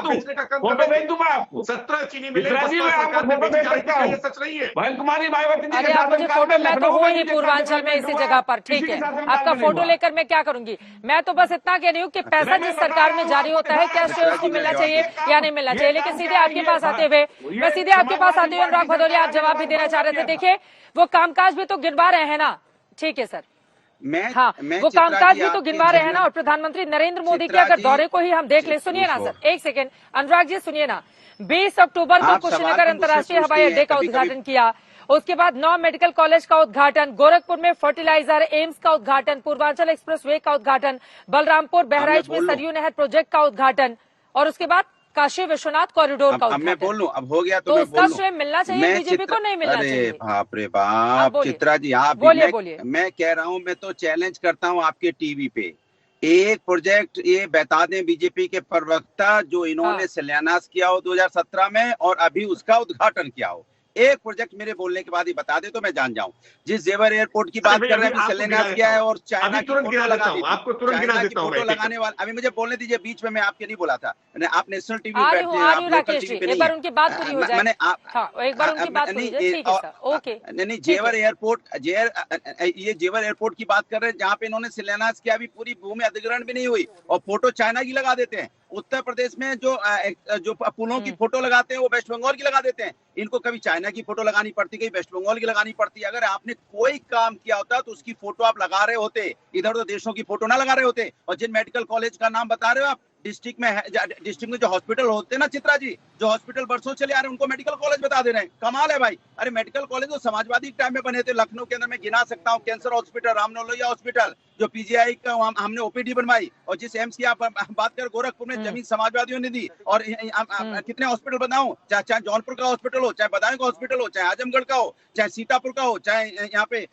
बेचने का काम फोटो भेज दूं मैं आपको। 17 चीनी मिलें मिश्रा जी, बसपा मैं सरकार आपको ने फोटो बेची भेज जा रही सकता थी, हूं। ये सच नहीं है। बहन कुमारी मायावती जी अरे के आप मुझे शासनकाल फोटो, में मैं तो लखनऊ हूँ में ही जिस पूर्वांचल में शासनकाल इसी हुआ, जगह पर, किसी ठीक के है। शासनकाल आपका में नहीं फोटो हुआ। लेकर मैं क्या करूंगी? मैं तो बस इतना कह रही हूँ कि पैसा जिस सरकार में जारी होता है क्या श्रेय उसको मिलना चाहिए या नहीं मिलना चाहिए। लेकिन सीधे आपके पास आते हुए, मैं सीधे आपके पास आते हुए अनुराग भदौरिया, आप जवाब भी देना चाह रहे थे। देखिए वो कामकाज भी तो गिनवा रहे हैं ना। ठीक है सर, हाँ वो कामकाज भी तो गिनवा रहे हैं ना। और प्रधानमंत्री नरेंद्र मोदी के अगर दौरे को ही हम देख लें, सुनिए ना सर, एक सेकेंड अनुराग जी सुनिए ना। 20 अक्टूबर को कुशीनगर अंतर्राष्ट्रीय हवाई अड्डे का उद्घाटन किया, उसके बाद 9 मेडिकल कॉलेज का उद्घाटन, गोरखपुर में फर्टिलाइजर, एम्स का उद्घाटन, पूर्वांचल एक्सप्रेसवे का उद्घाटन, बलरामपुर बहराइच में सरयू नहर प्रोजेक्ट का उद्घाटन, और उसके बाद काशी विश्वनाथ कॉरिडोर का अब मैं उद्घाटन। बोल लूं, अब हो गया तो मैं उसका बोल लूं। श्रेय मिलना चाहिए बीजेपी को, नहीं मिलना चाहिए? अरे बाप रे बाप, बोलिए। चित्रा जी आप भी, बोलिए। मैं कह रहा हूं, मैं तो चैलेंज करता हूं आपके टीवी पे, एक प्रोजेक्ट ये बता दें बीजेपी के प्रवक्ता जो इन्होंने शिलान्यास किया हो 2017 में और अभी उसका उद्घाटन किया हो। एक प्रोजेक्ट मेरे बोलने के बाद ही बता दे तो मैं जान जाऊं। जिस जेवर एयरपोर्ट की बात कर रहे हैं शिलान्यास किया है और चाइना की फोटो लगा दी, आपको तुरंत गिना देता हूं, फोटो लगाने वाला, अभी मुझे बोलने दीजिए, बीच में मैं आपके नहीं बोला था, आप नेशनल टीवी आ पे रही हूँ राकेश जी, एक बार उनकी बात पूरी हो जाए। मैंने एक बार उनकी बात पूरी हो जाए, ठीक है सर, ओके। नहीं, जेवर एयरपोर्ट, ये जेवर एयरपोर्ट की बात कर रहे हैं जहाँ पे इन्होंने शिलान्यास किया, अभी पूरी भूमि अधिग्रहण भी नहीं हुई और फोटो चाइना की लगा देते हैं। उत्तर प्रदेश में जो पुलों की फोटो लगाते हैं वो वेस्ट बंगाल की लगा देते हैं। इनको कभी चाइना की फोटो लगानी पड़ती, कभी वेस्ट बंगाल की लगानी पड़ती। अगर आपने कोई काम किया होता तो उसकी फोटो आप लगा रहे होते, इधर उधर देशों की फोटो ना लगा रहे होते। और जिन मेडिकल कॉलेज का नाम बता रहे हो आप, डिस्ट्रिक्ट में जो हॉस्पिटल होते हैं ना चित्रा जी, जो हॉस्पिटल बरसों चले आ रहे हैं उनको मेडिकल कॉलेज बता दे रहे हैं। कमाल है भाई। अरे मेडिकल कॉलेज तो समाजवादी टाइम में बने थे। लखनऊ के अंदर मैं गिना सकता हूँ, कैंसर हॉस्पिटल, रामनोलैया हॉस्पिटल, जो पीजीआई का हमने ओपीडी बनवाई, और जिस एम्स की आप बात कर गोरखपुर में जमीन समाजवादियों ने दी। और कितने हॉस्पिटल बनाओ, चाहे जौनपुर का हॉस्पिटल हो, चाहे बदायूं का हॉस्पिटल हो, चाहे आजमगढ़ का हो, चाहे सीतापुर का हो, चाहे यहाँ पे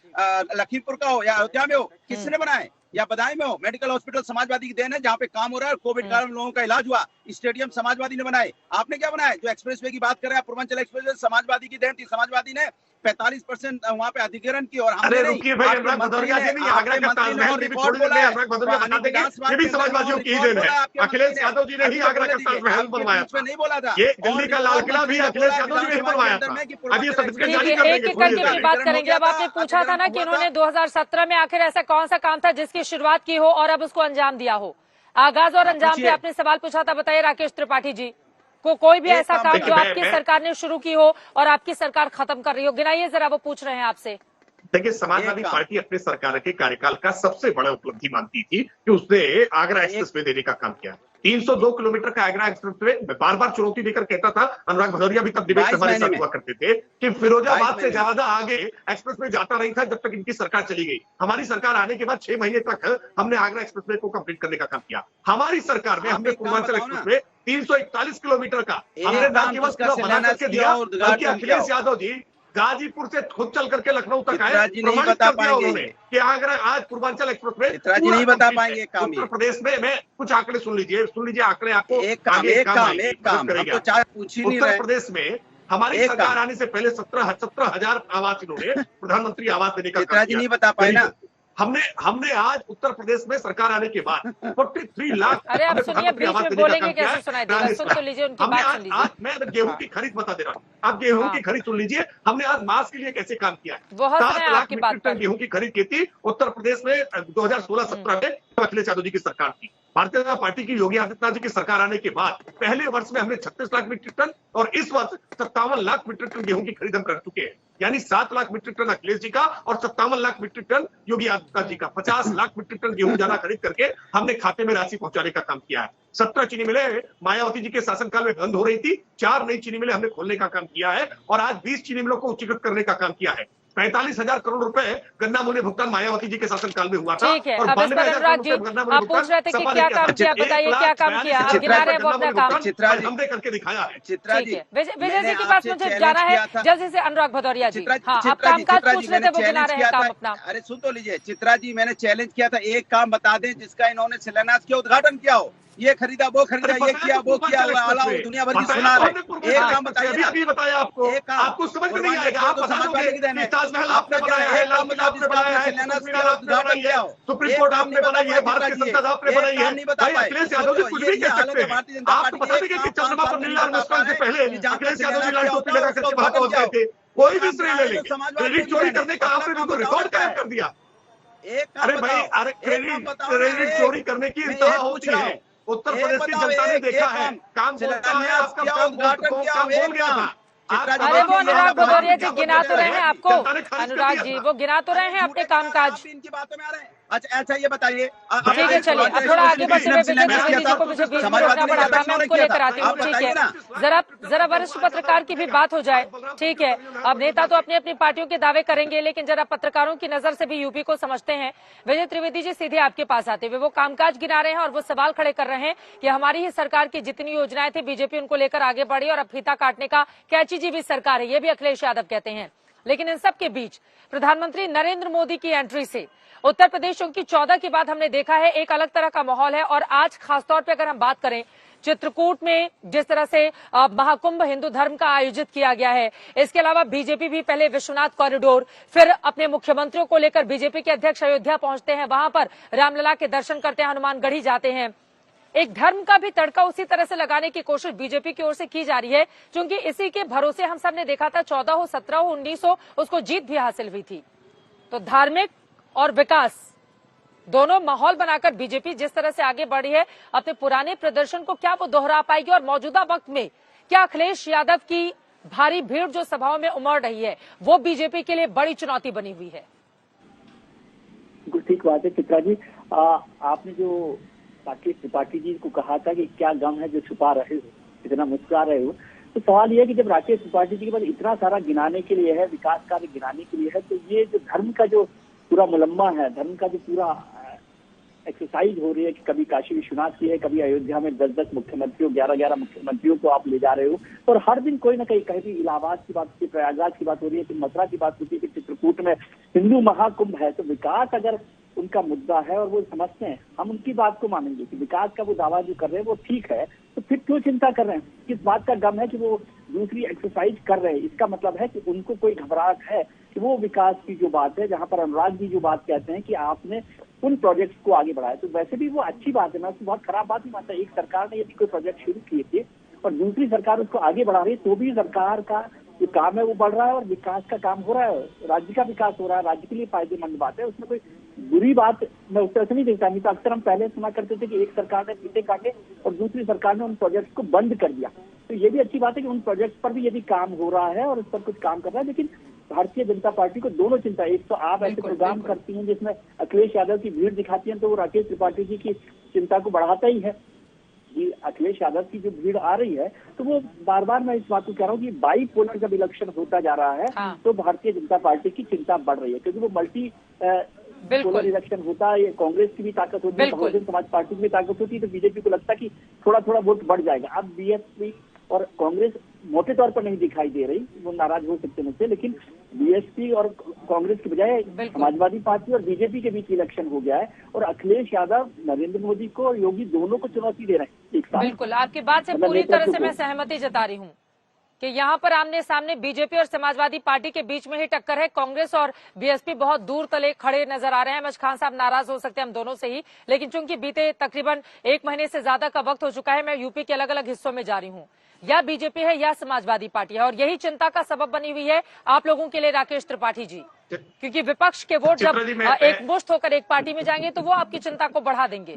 लखीमपुर का हो या अयोध्या में हो, किसने बनाए? या बदायूं में हो, मेडिकल हॉस्पिटल समाजवादी की देन है, जहाँ पे काम हो रहा है। कोविड कारण लोगों का इलाज हुआ, स्टेडियम समाजवादी ने बनाए। आपने क्या बनाया? जो एक्सप्रेसवे की बात कर रहे हैं, पूर्वांचल एक्सप्रेसवे समाजवादी की देन थी। समाजवादी ने 45% वहाँ पे अधिग्रहण की। और अरे रुकिए भाई, अनुराग भदौरिया से नहीं, आगरा का ताजमहल भी छोड़ देते हैं। अनुराग भदौरिया बता देंगे ये भी समाजवादियों की देन है। अखिलेश यादव जी ने ही आगरा का ताजमहल बनवाया था। नहीं बोला था। ये दिल्ली का लाल किला भी अखिलेश यादव जी ने ही बनवाया था। अब ये सर्टिफिकेट जारी कर एक एक करके अपनी बात करेंगे। अब आपने पूछा था ना कि इन्होंने 2017 में आखिर ऐसा कौन सा काम था जिसकी शुरुआत की हो और अब उसको अंजाम दिया हो। आगाज और अंजाम पे आपने सवाल पूछा था, बताइए राकेश त्रिपाठी जी को कोई भी ऐसा काम जो आपकी सरकार ने शुरू की हो और आपकी सरकार खत्म कर रही हो, गिनाइए जरा, वो पूछ रहे हैं आपसे। देखिए, समाजवादी पार्टी अपने सरकार के कार्यकाल का सबसे बड़ा उपलब्धि मानती थी कि उसने आगरा एक्सप्रेसवे देने का काम किया। 302 किलोमीटर का आगरा एक्सप्रेसवे बार बार चुनौती देकर कहता था। अनुराग भदौरिया भी तब डिबेट हमारे साथ हुआ करते थे कि फिरोजाबाद से ज्यादा आगे एक्सप्रेसवे जाता नहीं था जब तक इनकी सरकार चली गई। हमारी सरकार आने के बाद 6 महीने तक हमने आगरा एक्सप्रेसवे को कंप्लीट करने का काम किया। हमारी सरकार में हमने पूर्वांचल एक्सप्रेसवे 341 किलोमीटर का हमने न केवल पूरा बना करके दिया, बल्कि अखिलेश यादव जी गाजीपुर से खुद चल करके लखनऊ तक आए, प्रमाणित कर दिया उन्होंने कि अगर आज पूर्वांचल एक्सप्रेसवे नहीं बता पाएंगे। उत्तर प्रदेश में, मैं कुछ आंकड़े सुन लीजिए आंकड़े आपको एक काम उत्तर प्रदेश में हमारी सरकार आने से पहले 17,000 आवास इन्होंने प्रधानमंत्री आवास देने का काम किया। नहीं बता पाए ना। हमने आज उत्तर प्रदेश में सरकार आने के बाद 43 लाख। अरे आप सुनिए, बीच में बोलेंगे कैसे सुनाई देगा? सुन तो लीजिए उनकी बात, सुन लीजिए। आज मैं गेहूं की खरीद बता दे रहा हूँ, आप गेहूं की खरीद सुन लीजिए। हमने आज मास्क के लिए कैसे काम किया? 7 लाख मीट्रिक टन गेहूं की खरीद की थी उत्तर प्रदेश में 2016-17 में अखिलेश यादव जी की सरकार थी। भारतीय जनता पार्टी की योगी आदित्यनाथ जी की सरकार आने के बाद पहले वर्ष में हमने 36 लाख मीट्रिक टन और इस वर्ष 57 लाख मीट्रिक टन गेहूं की खरीद हम कर चुके हैं। यानी 7 लाख मीट्रिक टन अखिलेश जी का और 57 लाख मीट्रिक टन योगी आदित्यनाथ जी का, 50 लाख मीट्रिक टन गेहूं ज्यादा खरीद करके हमने खाते में राशि पहुंचाने का काम किया है। 17 चीनी मिलें मायावती जी के शासनकाल में बंद हो रही थी, 4 नई चीनी मिलें हमने खोलने का काम किया है और आज 20 चीनी मिलों को उच्चीकृत करने का काम किया है। 45,000 करोड़ रुपए गन्ना मूल्य भुगतान मायावती जी के शासनकाल में हुआ था। ठीक है, और अब इस पर 92,000 अनुराग जी करोड़ गन्ना मूल्य आप पूछ रहे थे कि सपा क्या ने किया काम था। किया, बताइए क्या काम किया, आप गिना रहे हैं वो अपना काम। चित्रा जी, आज हमने करके दिखाया है। चित्रा ठीक जी, है, विजय जी मैंने के पास आपसे मुझे चैलेंज जाना है किया था। जल्दी से। अनुराग भदौरिया जी, हाँ आप कामकाज पूछ रहे थे, वो गिना रहे हैं काम अपना। अरे सुन तो लीजिए चित्रा जी, मैंने चैलेंज किया था, एक काम बता दें जिसका इन्होंने शिलान्यास किया, उद्घाटन किया हो। ये खरीदा वो खरीदा, ये किया वो किया, आला दुनिया भर की सुना रहे। एक काम बताइए, अभी बताया आपको, एक काम आपको समझ में नहीं आएगा। आप समाजवादी की देन है, ताजमहल आपने बनाया है, लाल किला आपने बनाया है, उद्घाटन किया हो, सुप्रीम कोर्ट आपने बनाई है, भारत की संसद आपने बनाई है। भाई अखिलेश यादव जी कुछ भी कह सकते हैं। आपको बता देंगे कि चंद्रमा पर नीला मुस्कान से पहले अखिलेश यादव जी लाल टोपी लगा करके वहां पहुंच गए थे। कोई भी श्रेय ले लेंगे। क्रेडिट चोरी करने का आपने भी तो रिकॉर्ड कायम कर दिया। अरे भाई, अरे क्रेडिट चोरी करने की इंतहा होती है। उत्तर प्रदेश की जनता ने देखा है, काम बोलता है, आपका काम बोल गया था। अरे वो अनुराग भदौरिया जी गिना तो रहे हैं आपको, अनुराग जी वो गिना तो रहे हैं अपने कामकाज। इनकी बातों में आ रहे हैं। अच्छा ये बताइए, ठीक है चलिए, अब थोड़ा आगे बढ़ते हुए विजय त्रिवेदी जी को मुझे बीच में रोकना पड़ा था, मैं उनको लेकर आती हूँ। ठीक है, जरा वरिष्ठ पत्रकार की भी बात हो जाए। ठीक है, अब नेता तो अपनी अपनी पार्टियों के दावे करेंगे, लेकिन जरा पत्रकारों की नजर से भी यूपी को समझते हैं। विजय त्रिवेदी जी सीधे आपके पास आते हुए वो कामकाज गिना रहे हैं और वो सवाल खड़े कर रहे हैं कि हमारी ही सरकार की जितनी योजनाएं थी बीजेपी उनको लेकर आगे बढ़ी और अब फीता काटने का कैची जी भी सरकार है, ये भी अखिलेश यादव कहते हैं। लेकिन इन सब के बीच प्रधानमंत्री नरेंद्र मोदी की एंट्री से उत्तर प्रदेश की 14 के बाद हमने देखा है एक अलग तरह का माहौल है। और आज खासतौर पे अगर हम बात करें चित्रकूट में जिस तरह से महाकुंभ हिंदू धर्म का आयोजित किया गया है, इसके अलावा बीजेपी भी पहले विश्वनाथ कॉरिडोर, फिर अपने मुख्यमंत्रियों को लेकर बीजेपी के अध्यक्ष अयोध्या पहुंचते हैं, वहां पर रामलला के दर्शन करते हैं, हनुमानगढ़ी जाते हैं। एक धर्म का भी तड़का उसी तरह से लगाने की कोशिश बीजेपी की ओर से की जा रही है, क्योंकि इसी के भरोसे हम सब ने देखा था 14 हो, 17 हो, 19 हो, उसको जीत भी हासिल हुई थी। तो धार्मिक और विकास दोनों माहौल बनाकर बीजेपी जिस तरह से आगे बढ़ी है, अपने पुराने प्रदर्शन को क्या वो दोहरा पाएगी और मौजूदा वक्त में क्या अखिलेश यादव की भारी भीड़ जो सभाओं में उमड़ रही है वो बीजेपी के लिए बड़ी चुनौती बनी हुई है? ठीक बात है चित्रा जी। आपने जो राकेश त्रिपाठी जी को कहा था कि क्या गम है जो छुपा रहे हो, इतना मुस्कुरा रहे हो, तो सवाल यह है कि जब राकेश त्रिपाठी जी के पास इतना सारा गिनाने के लिए है, विकास कार्य गिनाने के लिए है, तो ये जो धर्म का जो पूरा मुलम्मा है, धर्म का जो पूरा एक्सरसाइज हो रही है कि कभी काशी विश्वनाथ की है, कभी अयोध्या में 10-10 मुख्यमंत्रियों 11-11 मुख्यमंत्रियों को आप ले जा रहे हो, और हर दिन कोई ना कहीं इलाहाबाद की बात होती है, प्रयागराज की बात हो रही है, फिर मथुरा की बात होती है, फिर चित्रकूट में हिंदू महाकुंभ है। तो विकास अगर उनका मुद्दा है और वो समझते हैं, हम उनकी बात को मानेंगे कि विकास का वो दावा जो कर रहे हैं वो ठीक है, तो फिर क्यों चिंता कर रहे हैं? किस बात का गम है कि वो दूसरी एक्सरसाइज कर रहे हैं? इसका मतलब है कि उनको कोई घबराहट है कि वो विकास की जो बात है, जहां पर अनुराग जी जो बात कहते हैं कि आपने उन प्रोजेक्ट्स को आगे बढ़ाया, तो वैसे भी वो अच्छी बात है, मैं उसको बहुत खराब बात नहीं मानता। एक सरकार ने यदि कोई प्रोजेक्ट शुरू किए थे और दूसरी सरकार उसको आगे बढ़ा रही है, तो भी सरकार का जो काम है वो बढ़ रहा है और विकास का काम हो रहा है, राज्य का विकास हो रहा है, राज्य के लिए फायदेमंद बात है, उसमें कोई बुरी बात मैं उस तरह से नहीं देखता। नहीं तो अक्सर हम पहले सुना करते थे कि एक सरकार ने फीते काटे और दूसरी सरकार ने उन प्रोजेक्ट्स को बंद कर दिया। तो ये भी अच्छी बात है कि उन प्रोजेक्ट्स पर भी यदि काम हो रहा है और उस पर कुछ काम कर रहा है। लेकिन भारतीय जनता पार्टी को दोनों चिंता, एक तो आप ऐसे प्रोग्राम करती हैं जिसमें अखिलेश यादव की भीड़ दिखाती हैं, तो वो राकेश त्रिपाठी जी की चिंता को बढ़ाता ही है कि अखिलेश यादव की जो भीड़ आ रही है, तो वो बार बार मैं इस बात को कह रहा हूँ कि बाईपोलर जब इलेक्शन होता जा रहा है, तो भारतीय जनता पार्टी की चिंता बढ़ रही है, क्योंकि वो मल्टी पोलर इलेक्शन होता है। कांग्रेस की भी ताकत होती है, बहुजन समाज पार्टी की भी ताकत होती है, तो बीजेपी को लगता है कि थोड़ा थोड़ा वोट बढ़ जाएगा। अब बीएसपी और कांग्रेस मोटे तौर पर नहीं दिखाई दे रही, वो नाराज हो सकते मुझसे, लेकिन बीएसपी और कांग्रेस के बजाय समाजवादी पार्टी और बीजेपी के बीच इलेक्शन हो गया है और अखिलेश यादव नरेंद्र मोदी को और योगी दोनों को चुनौती दे रहे हैं एक साथ। बिल्कुल, आपकी बात से पूरी तरह से मैं सहमति जता रही हूँ कि यहाँ पर आमने सामने बीजेपी और समाजवादी पार्टी के बीच में ही टक्कर है। कांग्रेस और बीएसपी बहुत दूर तले खड़े नजर आ रहे हैं। अहमद खान साहब नाराज हो सकते हैं हम दोनों से ही, लेकिन चूंकि बीते तकरीबन 1 महीने से ज्यादा का वक्त हो चुका है, मैं यूपी के अलग अलग हिस्सों में जा रही हूँ, या बीजेपी है या समाजवादी पार्टी है, और यही चिंता का सबब बनी हुई है आप लोगों के लिए राकेश त्रिपाठी जी, क्योंकि विपक्ष के वोट जब एकमुश्त होकर एक पार्टी में जाएंगे तो वो आपकी चिंता को बढ़ा देंगे।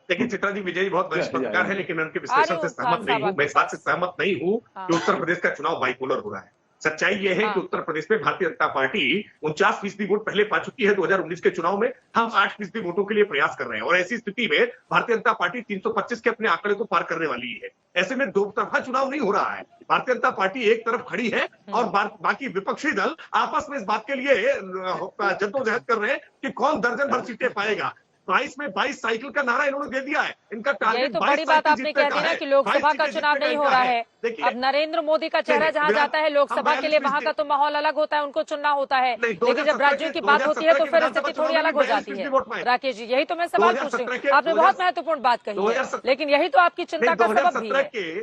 लेकिन चित्रा जी, विजय बहुत वरिष्ठ पत्रकार है, लेकिन मैं उनके विश्लेषण से सहमत नहीं हूँ। मैं इस बात से सहमत नहीं हूँ कि उत्तर प्रदेश का चुनाव बाइपोलर हो रहा है। सच्चाई यह है कि उत्तर प्रदेश में भारतीय जनता पार्टी 49% वोट पहले पा चुकी है 2019 के चुनाव में। हम 8% वोटों के लिए प्रयास कर रहे हैं और ऐसी स्थिति में भारतीय जनता पार्टी 325 के अपने आंकड़े को पार करने वाली है। ऐसे में दो तरफा चुनाव नहीं हो रहा है। भारतीय जनता पार्टी एक तरफ खड़ी है और बाकी विपक्षी दल आपस में इस बात के लिए जद्दोजहद कर रहे हैं कि कौन दर्जन भर सीटें पाएगा। 22 में 22 साइकिल का नारा इन्होंने दे दिया है। इनका टारगेट यही तो बड़ी बात आपने कह दी ना कि लोकसभा का चुनाव नहीं हो रहा है। अब नरेंद्र मोदी का चेहरा जहां जाता है लोकसभा के लिए वहां का तो माहौल अलग होता है, उनको चुनना होता है। लेकिन जब राज्यों की बात होती है तो फिर स्थिति थोड़ी अलग हो जाती है। राकेश जी, यही तो मैं सवाल पूछ रही हूँ। आपने बहुत महत्वपूर्ण बात कही है, लेकिन यही तो आपकी चिंता का सबब भी है।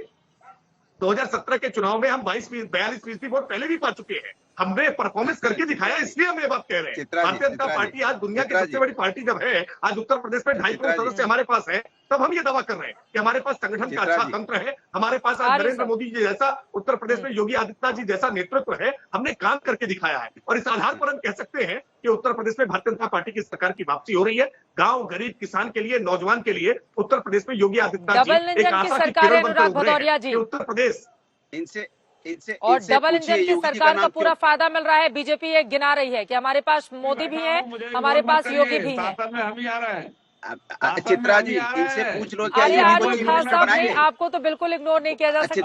2017 के चुनाव में हम 42% वोट पहले भी पा चुके हैं। हमने परफॉर्मेंस करके दिखाया, इसलिए हम ये बात कह रहे हैं। भारतीय जनता पार्टी आज दुनिया की सबसे बड़ी पार्टी जब है, आज उत्तर प्रदेश में 2.5 करोड़ सदस्य हमारे पास है, तब हम ये दावा कर रहे हैं कि हमारे पास संगठन का अच्छा तंत्र है। हमारे पास आज नरेंद्र मोदी जी जैसा, उत्तर प्रदेश में योगी आदित्यनाथ जी जैसा नेतृत्व है। हमने काम करके दिखाया है और इस आधार पर हम कह सकते हैं कि उत्तर प्रदेश में भारतीय जनता पार्टी की सरकार की वापसी हो रही है। गांव, गरीब, किसान के लिए, नौजवान के लिए उत्तर प्रदेश में योगी आदित्यनाथ जी एक आशा की किरण बनकर उभरे हैं। उत्तर प्रदेश इनसे और डबल इंजन की सरकार का पूरा फायदा मिल रहा है। बीजेपी ये गिना रही है कि हमारे पास मोदी भी है, हमारे पास योगी भी है। हम ही आ रहे हैं। चित्रा जी, इनसे पूछ लो क्या अरे योगी आरिफ को खान चीफ मिनिस्टर साहब बनाएंगे? आपको तो बिल्कुल इग्नोर नहीं किया जा सकता।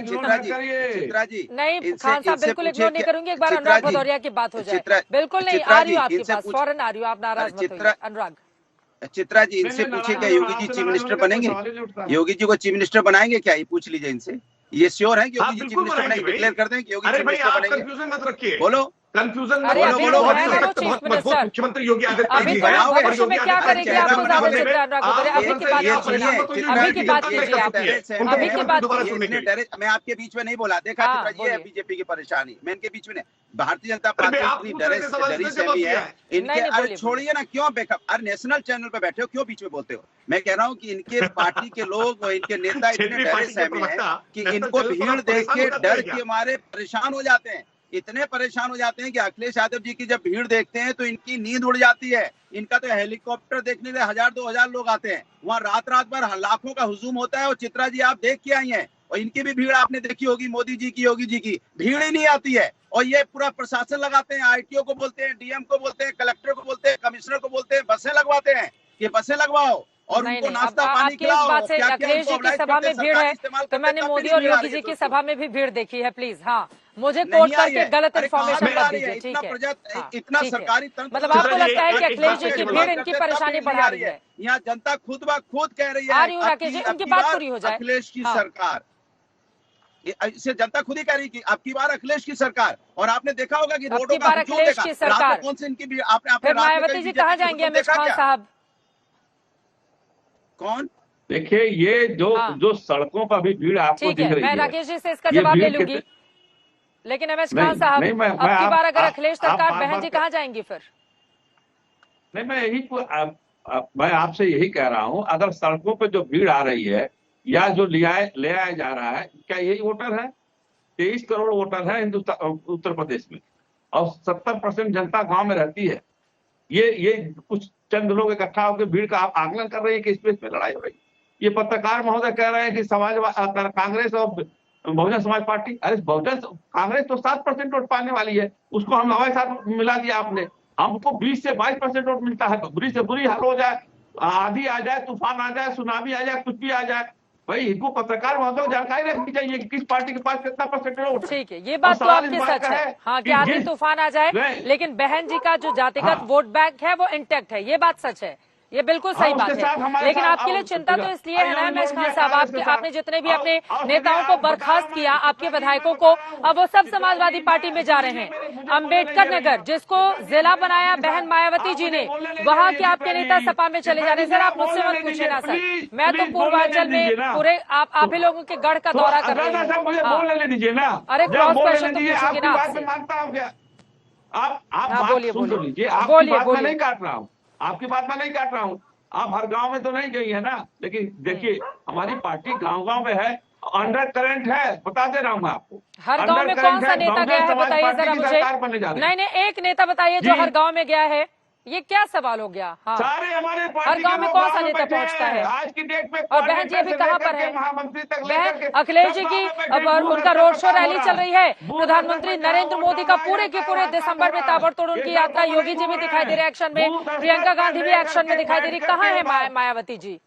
चित्रा जी नहीं खान साहब बिल्कुल इग्नोर नहीं करूंगी। एक बार अनुराग भदौरिया की बात हो जाए। बिल्कुल नहीं, आ रही हूँ आपके पास, फौरन आ रही हूँ, आप नाराज मत होइए। अनुराग, चित्रा जी, इनसे पूछे क्या योगी जी चीफ मिनिस्टर बनेंगे? योगी जी को चीफ मिनिस्टर बनाएंगे क्या? ये पूछ लीजिए इनसे। ये श्योर है कि योगी जी चीफ मिनिस्टर बनेंगे? डिक्लेयर कर दें कि योगी चीफ मिनिस्टर बनेंगे? कंफ्यूजन मत रखिए, बोलो कंफ्यूजन अरे अभी बोलो, तो है बोलो, ना वो चीफ मिनिस्टर। मुख्यमंत्री योगी आदित्यनाथ अभी जी तो हैं। बनाओगे? भविष्य में क्या करेंगे आपको ज्यादा चिंता अनुराग भदौरिया। अभी की बात ये कीजिए, सुनिए, अभी की बात कीजिए आप, अभी की बात दोबारा कीजिए। सुनने के लिए। मैं आपके बीच में नहीं बोला, देखा हाँ, चित्रा जी, ये है बोलिए। बीजेपी की परेशानी। मैं इनके बीच में नहीं। भारतीय जनता अरे पार्टी आप इतनी पूछ रहे थे, सवाल डरी से से जवाब भी दिया है है। इनके। नहीं, अरे बोलिए, छोड़िए ना, क्यों बेखबर? अरे नेशनल चैनल पे बैठे हो, क्यों बीच में बोलते हो? मैं कह रहा हूँ कि इनके पार्टी के लोग और इनके नेता इतने क्षेत्रीय डरे पार्टी के सहमे हैं प्रवक्ता कि नेशनल इनको चैनल पर भीड़ आप देख परेशान के हो जाते डर हैं क्या? के मारे परेशान हो जाते हैं। इतने परेशान हो जाते हैं कि अखिलेश यादव जी की जब भीड़ देखते हैं तो इनकी नींद उड़ जाती है। इनका तो हेलीकॉप्टर देखने के 1000-2000 लोग आते हैं, वहाँ रात रात भर लाखों का हुजूम होता है। और चित्रा जी, आप देख के आई हैं, और इनकी भी भीड़ आपने देखी होगी, मोदी जी की, योगी जी की भीड़ ही नहीं आती है। और ये पूरा प्रशासन लगाते हैं, आईटीओ को बोलते हैं, डीएम को बोलते हैं, कलेक्टर को बोलते हैं, कमिश्नर को बोलते हैं, बसें लगवाते हैं कि बसें लगवाओ और नहीं, उनको नहीं, नाश्ता अब पानी आपकी इस खिलाओ। बात से क्या-क्या अखिलेश जी उनको की oblige सभा करते में हैं, भीड़ सरकारी है इस्तेमाल तो करते मैंने हैं, मोदी तब और भी नहीं आ योगी रही जी की है सभा में भी भीड़ देखी है। प्लीज, हाँ, मुझे नहीं कोट आ रही करके है। गलत अरे इन्फॉर्मेशन कहाँ मत से आ रही है? दीजिए। इतना ठीक है, प्रजा, हाँ, इतना ठीक है। सरकारी तंत्र, मतलब आपको लगता है कि एक अखिलेश बात जी की है, भीड़ इनकी परेशानी बढ़ा रही है। यहाँ जनता खुद ब खुद कह रही आ है रही हूँ राकेश जी, अब उनकी की बात बार पूरी हो जाए। अखिलेश की हाँ। सरकार, इसे जनता खुद ही कह रही कि अब की बार अखिलेश की सरकार। और आपने देखा होगा कि अब रोडों की का बार हुजूम अखिलेश देखा, की रात सरकार। में कौन से इनकी आपने फिर रात में मायावती कहीं जी बीजेपी कहाँ की जाएंगे? हुजूम अमित देखा खान क्या? साहब कौन? देखिए, ये जो हाँ। जो सड़कों पर भी भीड़ आपको ठीक दिख है, रही मैं है, राकेश जी से इसका ये जवाब ले भीड़ लूंगी। कितने- लेकिन एमएच नहीं, खान साहब, नहीं, मैं अब की बार अगर आप अखिलेश सरकार, बात- बहन बात जी कर- कहाँ जाएंगी फिर? नहीं, मैं यही मैं आपसे यही कह रहा हूं, अगर सड़कों पे जो भीड़ आ रही है या जो ले आया जा रहा है, क्या यही वोटर है? 23 करोड़ वोटर है हिंदुस्तान, उत्तर प्रदेश में, और 70% जनता गांव में रहती है। ये कुछ चंद लोग इकट्ठा होकर भीड़ का आप आकलन कर रहे हैं कि इस पे लड़ाई हो रही है। ये पत्रकार महोदय कह रहे हैं कि कांग्रेस और बहुजन समाज पार्टी, अरे कांग्रेस तो 7% वोट पाने वाली है, उसको हम हमारे साथ मिला दिया आपने। हमको 20 से 22% वोट मिलता है, तो बुरी से बुरी हाल हो जाए, आंधी आ जाए, तूफान आ जाए, सुनामी आ जाए, कुछ भी आ जाए, भाई इनको पत्रकार महोदय जानकारी रखनी चाहिए कि किस पार्टी के पास कितना परसेंट वोट है। ठीक है, ये बात तो सवाल इस आपकी बात सच का है, हाँ, कि कि आंधी तूफान आ जाए, नहीं। लेकिन बहन जी का जो जातिगत हाँ। वोट बैंक है वो इंटैक्ट है, ये बात सच है, ये बिल्कुल सही बात है। लेकिन आपके लिए चिंता तो इसलिए है ना एमएच खान साहब, आपने जितने भी अपने नेताओं को बर्खास्त किया, आपके विधायकों को, अब वो सब समाजवादी पार्टी में जा रहे हैं। अम्बेडकर नगर जिसको जिला बनाया बहन मायावती जी ने, वहाँ के आपके नेता सपा में चले जा रहे हैं। सर आप मुझसे मत पूछे ना सर, मैं तो पूर्वांचल में पूरे आप ही लोगों के गढ़ का दौरा कर रही हूँ। मुझे बोल लेने दीजिए ना। अरे क्रॉस क्वेश्चन तो पूछेंगे आपकी ना बात आपसे। में मानता हूँ क्या? आप हाँ, बोलिए, सुन बोलिए। लीजिए, आपकी बोलिए, बात मैं बोलिए। नहीं काट रहा हूँ, आपकी बात मैं नहीं काट रहा हूँ। आप हर गांव में तो नहीं गई है ना, लेकिन देखिए हमारी पार्टी गांव-गांव में है, अंडर करंट है, बता दे रहा हूँ मैं आपको। हर गांव में कौन सा नेता गया है बताइए जरा मुझे। नहीं, एक नेता बताइए जो हर गांव में गया है, ये क्या सवाल हो गया? हाँ, सारे हमारे हर पार्टी गांव के में लोग कौन गांव सा में नेता बैठे पहुंचता हैं। है? आज की डेट में और बहन जी अभी कहाँ पर है? महामंत्री तक बहन लेकर के अखिलेश जी सब की गांव में बैठे, अब बूथ उनका स्तर रोड पर शो काम हो रैली रहा चल रही है। बूथ प्रधानमंत्री स्तर पर नरेंद्र क्या मोदी का वोट पूरे के डाला पूरे जाता है, दिसंबर में वहाँ काम ताबड़तोड़ हो रहा उनकी है। यात्रा, ये योगी जी भी सब दिखाई दे रहे हैं एक्शन में, बूथ स्तर प्रियंका पर गांधी भी लेकर एक्शन में के दिखाई दे रही। बैठ कहाँ है करके मायावती जी?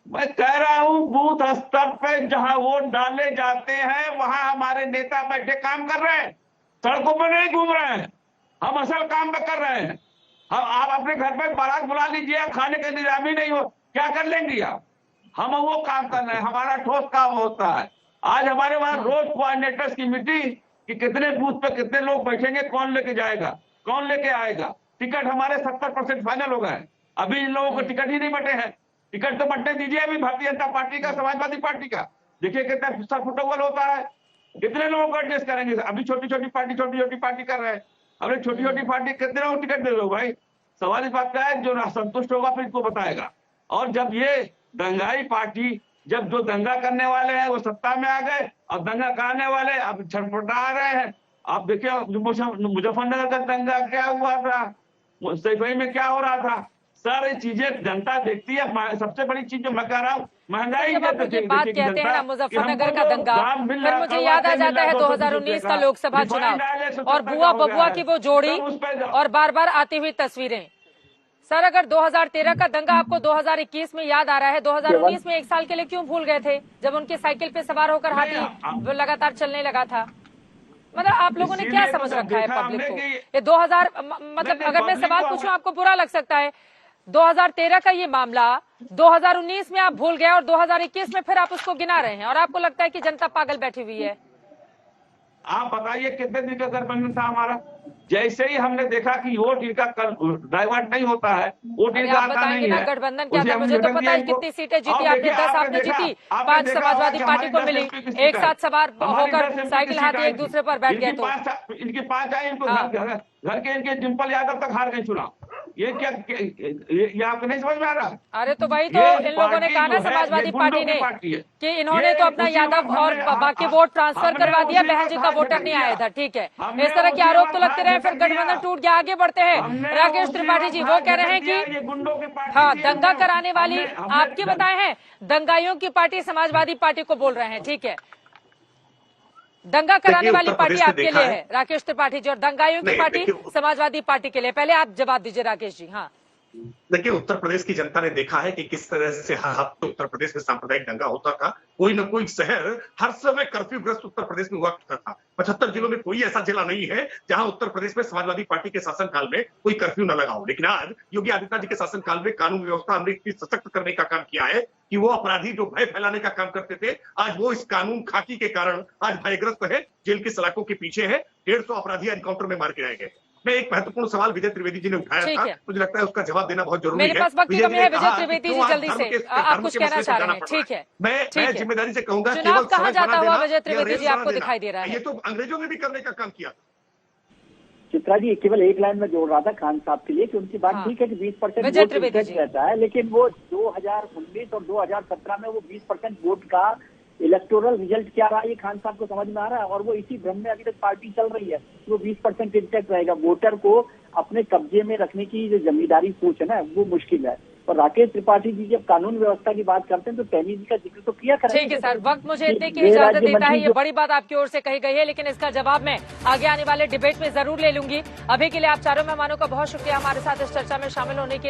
मैं कह रहा हूँ बूथ स्तर पे जहां वोट डाले जाते हैं वहां हमारे नेता बैठे काम कर रहे हैं, सड़कों पर नहीं घूम रहे हैं। हम असल काम में कर रहे हैं। हम आप अपने घर पे बारात बुला लीजिए, खाने का इंतजाम ही नहीं हो, क्या कर लेंगी आप? हम वो काम कर रहे हैं, हमारा ठोस काम होता है। आज हमारे वहां रोज कोऑर्डिनेटर्स की मीटिंग कि कितने बूथ पे कितने लोग बैठेंगे, कौन लेके जाएगा, कौन लेके आएगा। टिकट हमारे 70% फाइनल हो गए, अभी इन लोगों को टिकट ही नहीं बटे हैं। टिकट तो बंटने दीजिए अभी भारतीय जनता पार्टी का, समाजवादी पार्टी का। देखिए कितना हिस्सा फुटबॉल होता है, कितने लोगों को एडजस्ट करेंगे। अभी छोटी छोटी पार्टी कर रहे हैं। अरे छोटी छोटी पार्टी कितने लोग टिकट दे दो भाई। सवाल इस बात का है, जो संतुष्ट होगा फिर इसको बताएगा। और जब ये दंगाई पार्टी, जब जो दंगा करने वाले हैं वो सत्ता में आ गए और दंगा कराने वाले अब छटपटा रहे हैं। आप देखिए मुजफ्फरनगर का दंगा क्या हुआ था, सैफई में क्या हो रहा था, सारी चीजें जनता देखती है। सबसे बड़ी चीज जो मैं कह रहा हूँ, महंगाई जब आप मुझे बात कहते हैं ना मुजफ्फरनगर का दंगा, फिर मुझे याद आ जाता है 2019 का लोकसभा चुनाव और बुआ बबुआ की वो जोड़ी और बार बार आती हुई तस्वीरें। सर अगर 2013 का दंगा आपको 2021 में याद आ रहा है, 2019 में एक साल के लिए क्यों भूल गए थे जब उनके साइकिल पे सवार होकर हाथी लगातार चलने लगा था? मतलब आप लोगों ने क्या समझ रखा है पब्लिक को? ये 2000 मतलब अगर मैं सवाल पूछूं आपको बुरा लग सकता है, 2013 का ये मामला 2019 में आप भूल गए और 2021 में फिर आप उसको गिना रहे हैं और आपको लगता है कि जनता पागल बैठी हुई है। आप बताइए कितने दिन का गठबंधन था हमारा? जैसे ही हमने देखा कि वोट इनका डाइवर्ट नहीं होता है, वोट इनका आता नहीं है, गठबंधन क्या था? मुझे तो पता है कितनी सीटें जीती आपने, 10 आपने जीती, 5 समाजवादी पार्टी को मिली। एक साथ सवार होकर साइकिल हाथी एक दूसरे पर बैठ गए तो इनकी 5 आई, इनको घर के इनके डिम्पल यादव तक हार गए चुनाव। ये क्या ये आपको नहीं समझ में आ रहा? अरे तो भाई तो इन लोगों ने कहा ना समाजवादी पार्टी ने कि इन्होंने तो अपना यादव और बाकी वोट ट्रांसफर करवा दिया, बहन जी का वोटर नहीं आया था। ठीक है, इस तरह के आरोप तो लगते रहे, फिर गठबंधन टूट गया, आगे बढ़ते हैं। राकेश त्रिपाठी जी वो कह रहे हैं कि हाँ दंगा कराने वाली आपके बताए हैं, दंगाइयों की पार्टी समाजवादी पार्टी को बोल रहे हैं। ठीक है, दंगा कराने वाली पार्टी आपके लिए है राकेश त्रिपाठी जी और दंगाइयों की पार्टी समाजवादी पार्टी के लिए। पहले आप जवाब दीजिए राकेश जी। हाँ देखिए, उत्तर प्रदेश की जनता ने देखा है कि किस तरह से हर हफ्ते उत्तर प्रदेश में सांप्रदायिक दंगा होता था। कोई न कोई शहर हर समय कर्फ्यू ग्रस्त उत्तर प्रदेश में हुआ करता था। 75 जिलों में कोई ऐसा जिला नहीं है जहां उत्तर प्रदेश में समाजवादी पार्टी के शासनकाल में कोई कर्फ्यू न लगा हो। लेकिन आज योगी आदित्यनाथ जी के शासनकाल में कानून व्यवस्था हमने इतनी सशक्त करने का काम किया है कि वो अपराधी जो भय फैलाने का काम करते थे, आज वो इस कानून खाकी के कारण आज भयग्रस्त है, जेल की सलाखों के पीछे है। 150 अपराधी एनकाउंटर में मार गिराए गए। मैं एक महत्वपूर्ण सवाल विजय त्रिवेदी जी ने उठाया था, मुझे लगता है उसका जवाब देना बहुत जरूरी है। मेरे पास वक्त की कमी है, विजय त्रिवेदी जी जल्दी से आप कुछ कहना चाह रहे हैं। ठीक है, मैं जिम्मेदारी से कहूंगा, चुनाव कहाँ जाता हुआ विजय त्रिवेदी जी आपको दिखाई दे रहा है? ये तो अंग्रेजों ने भी करने का काम किया। चित्रा जी केवल एक लाइन में जोड़ रहा था खान साहब के लिए कि उनकी बात ठीक है कि 20% वोट रहता है, लेकिन वो 2019 और 2017 में वो 20% वोट का इलेक्टोरल रिजल्ट क्या रहा है ये खान साहब को समझ में आ रहा है और वो इसी भ्रम में अभी तक पार्टी चल रही है। वो 20% इंटैक्ट रहेगा। वोटर को अपने कब्जे में रखने की जो जमींदारी सोच है ना वो मुश्किल है। और राकेश त्रिपाठी जी जब कानून व्यवस्था की बात करते हैं तो तहमीर जी का जिक्र तो किया करें। ठीक है सर, वक्त मुझे इतने की इजाजत देता है। ये बड़ी बात आपकी ओर से कही गई है, लेकिन इसका जवाब मैं आगे आने वाले डिबेट में जरूर ले लूंगी। अभी के लिए आप चारों मेहमानों का बहुत शुक्रिया हमारे साथ इस चर्चा में शामिल होने के लिए।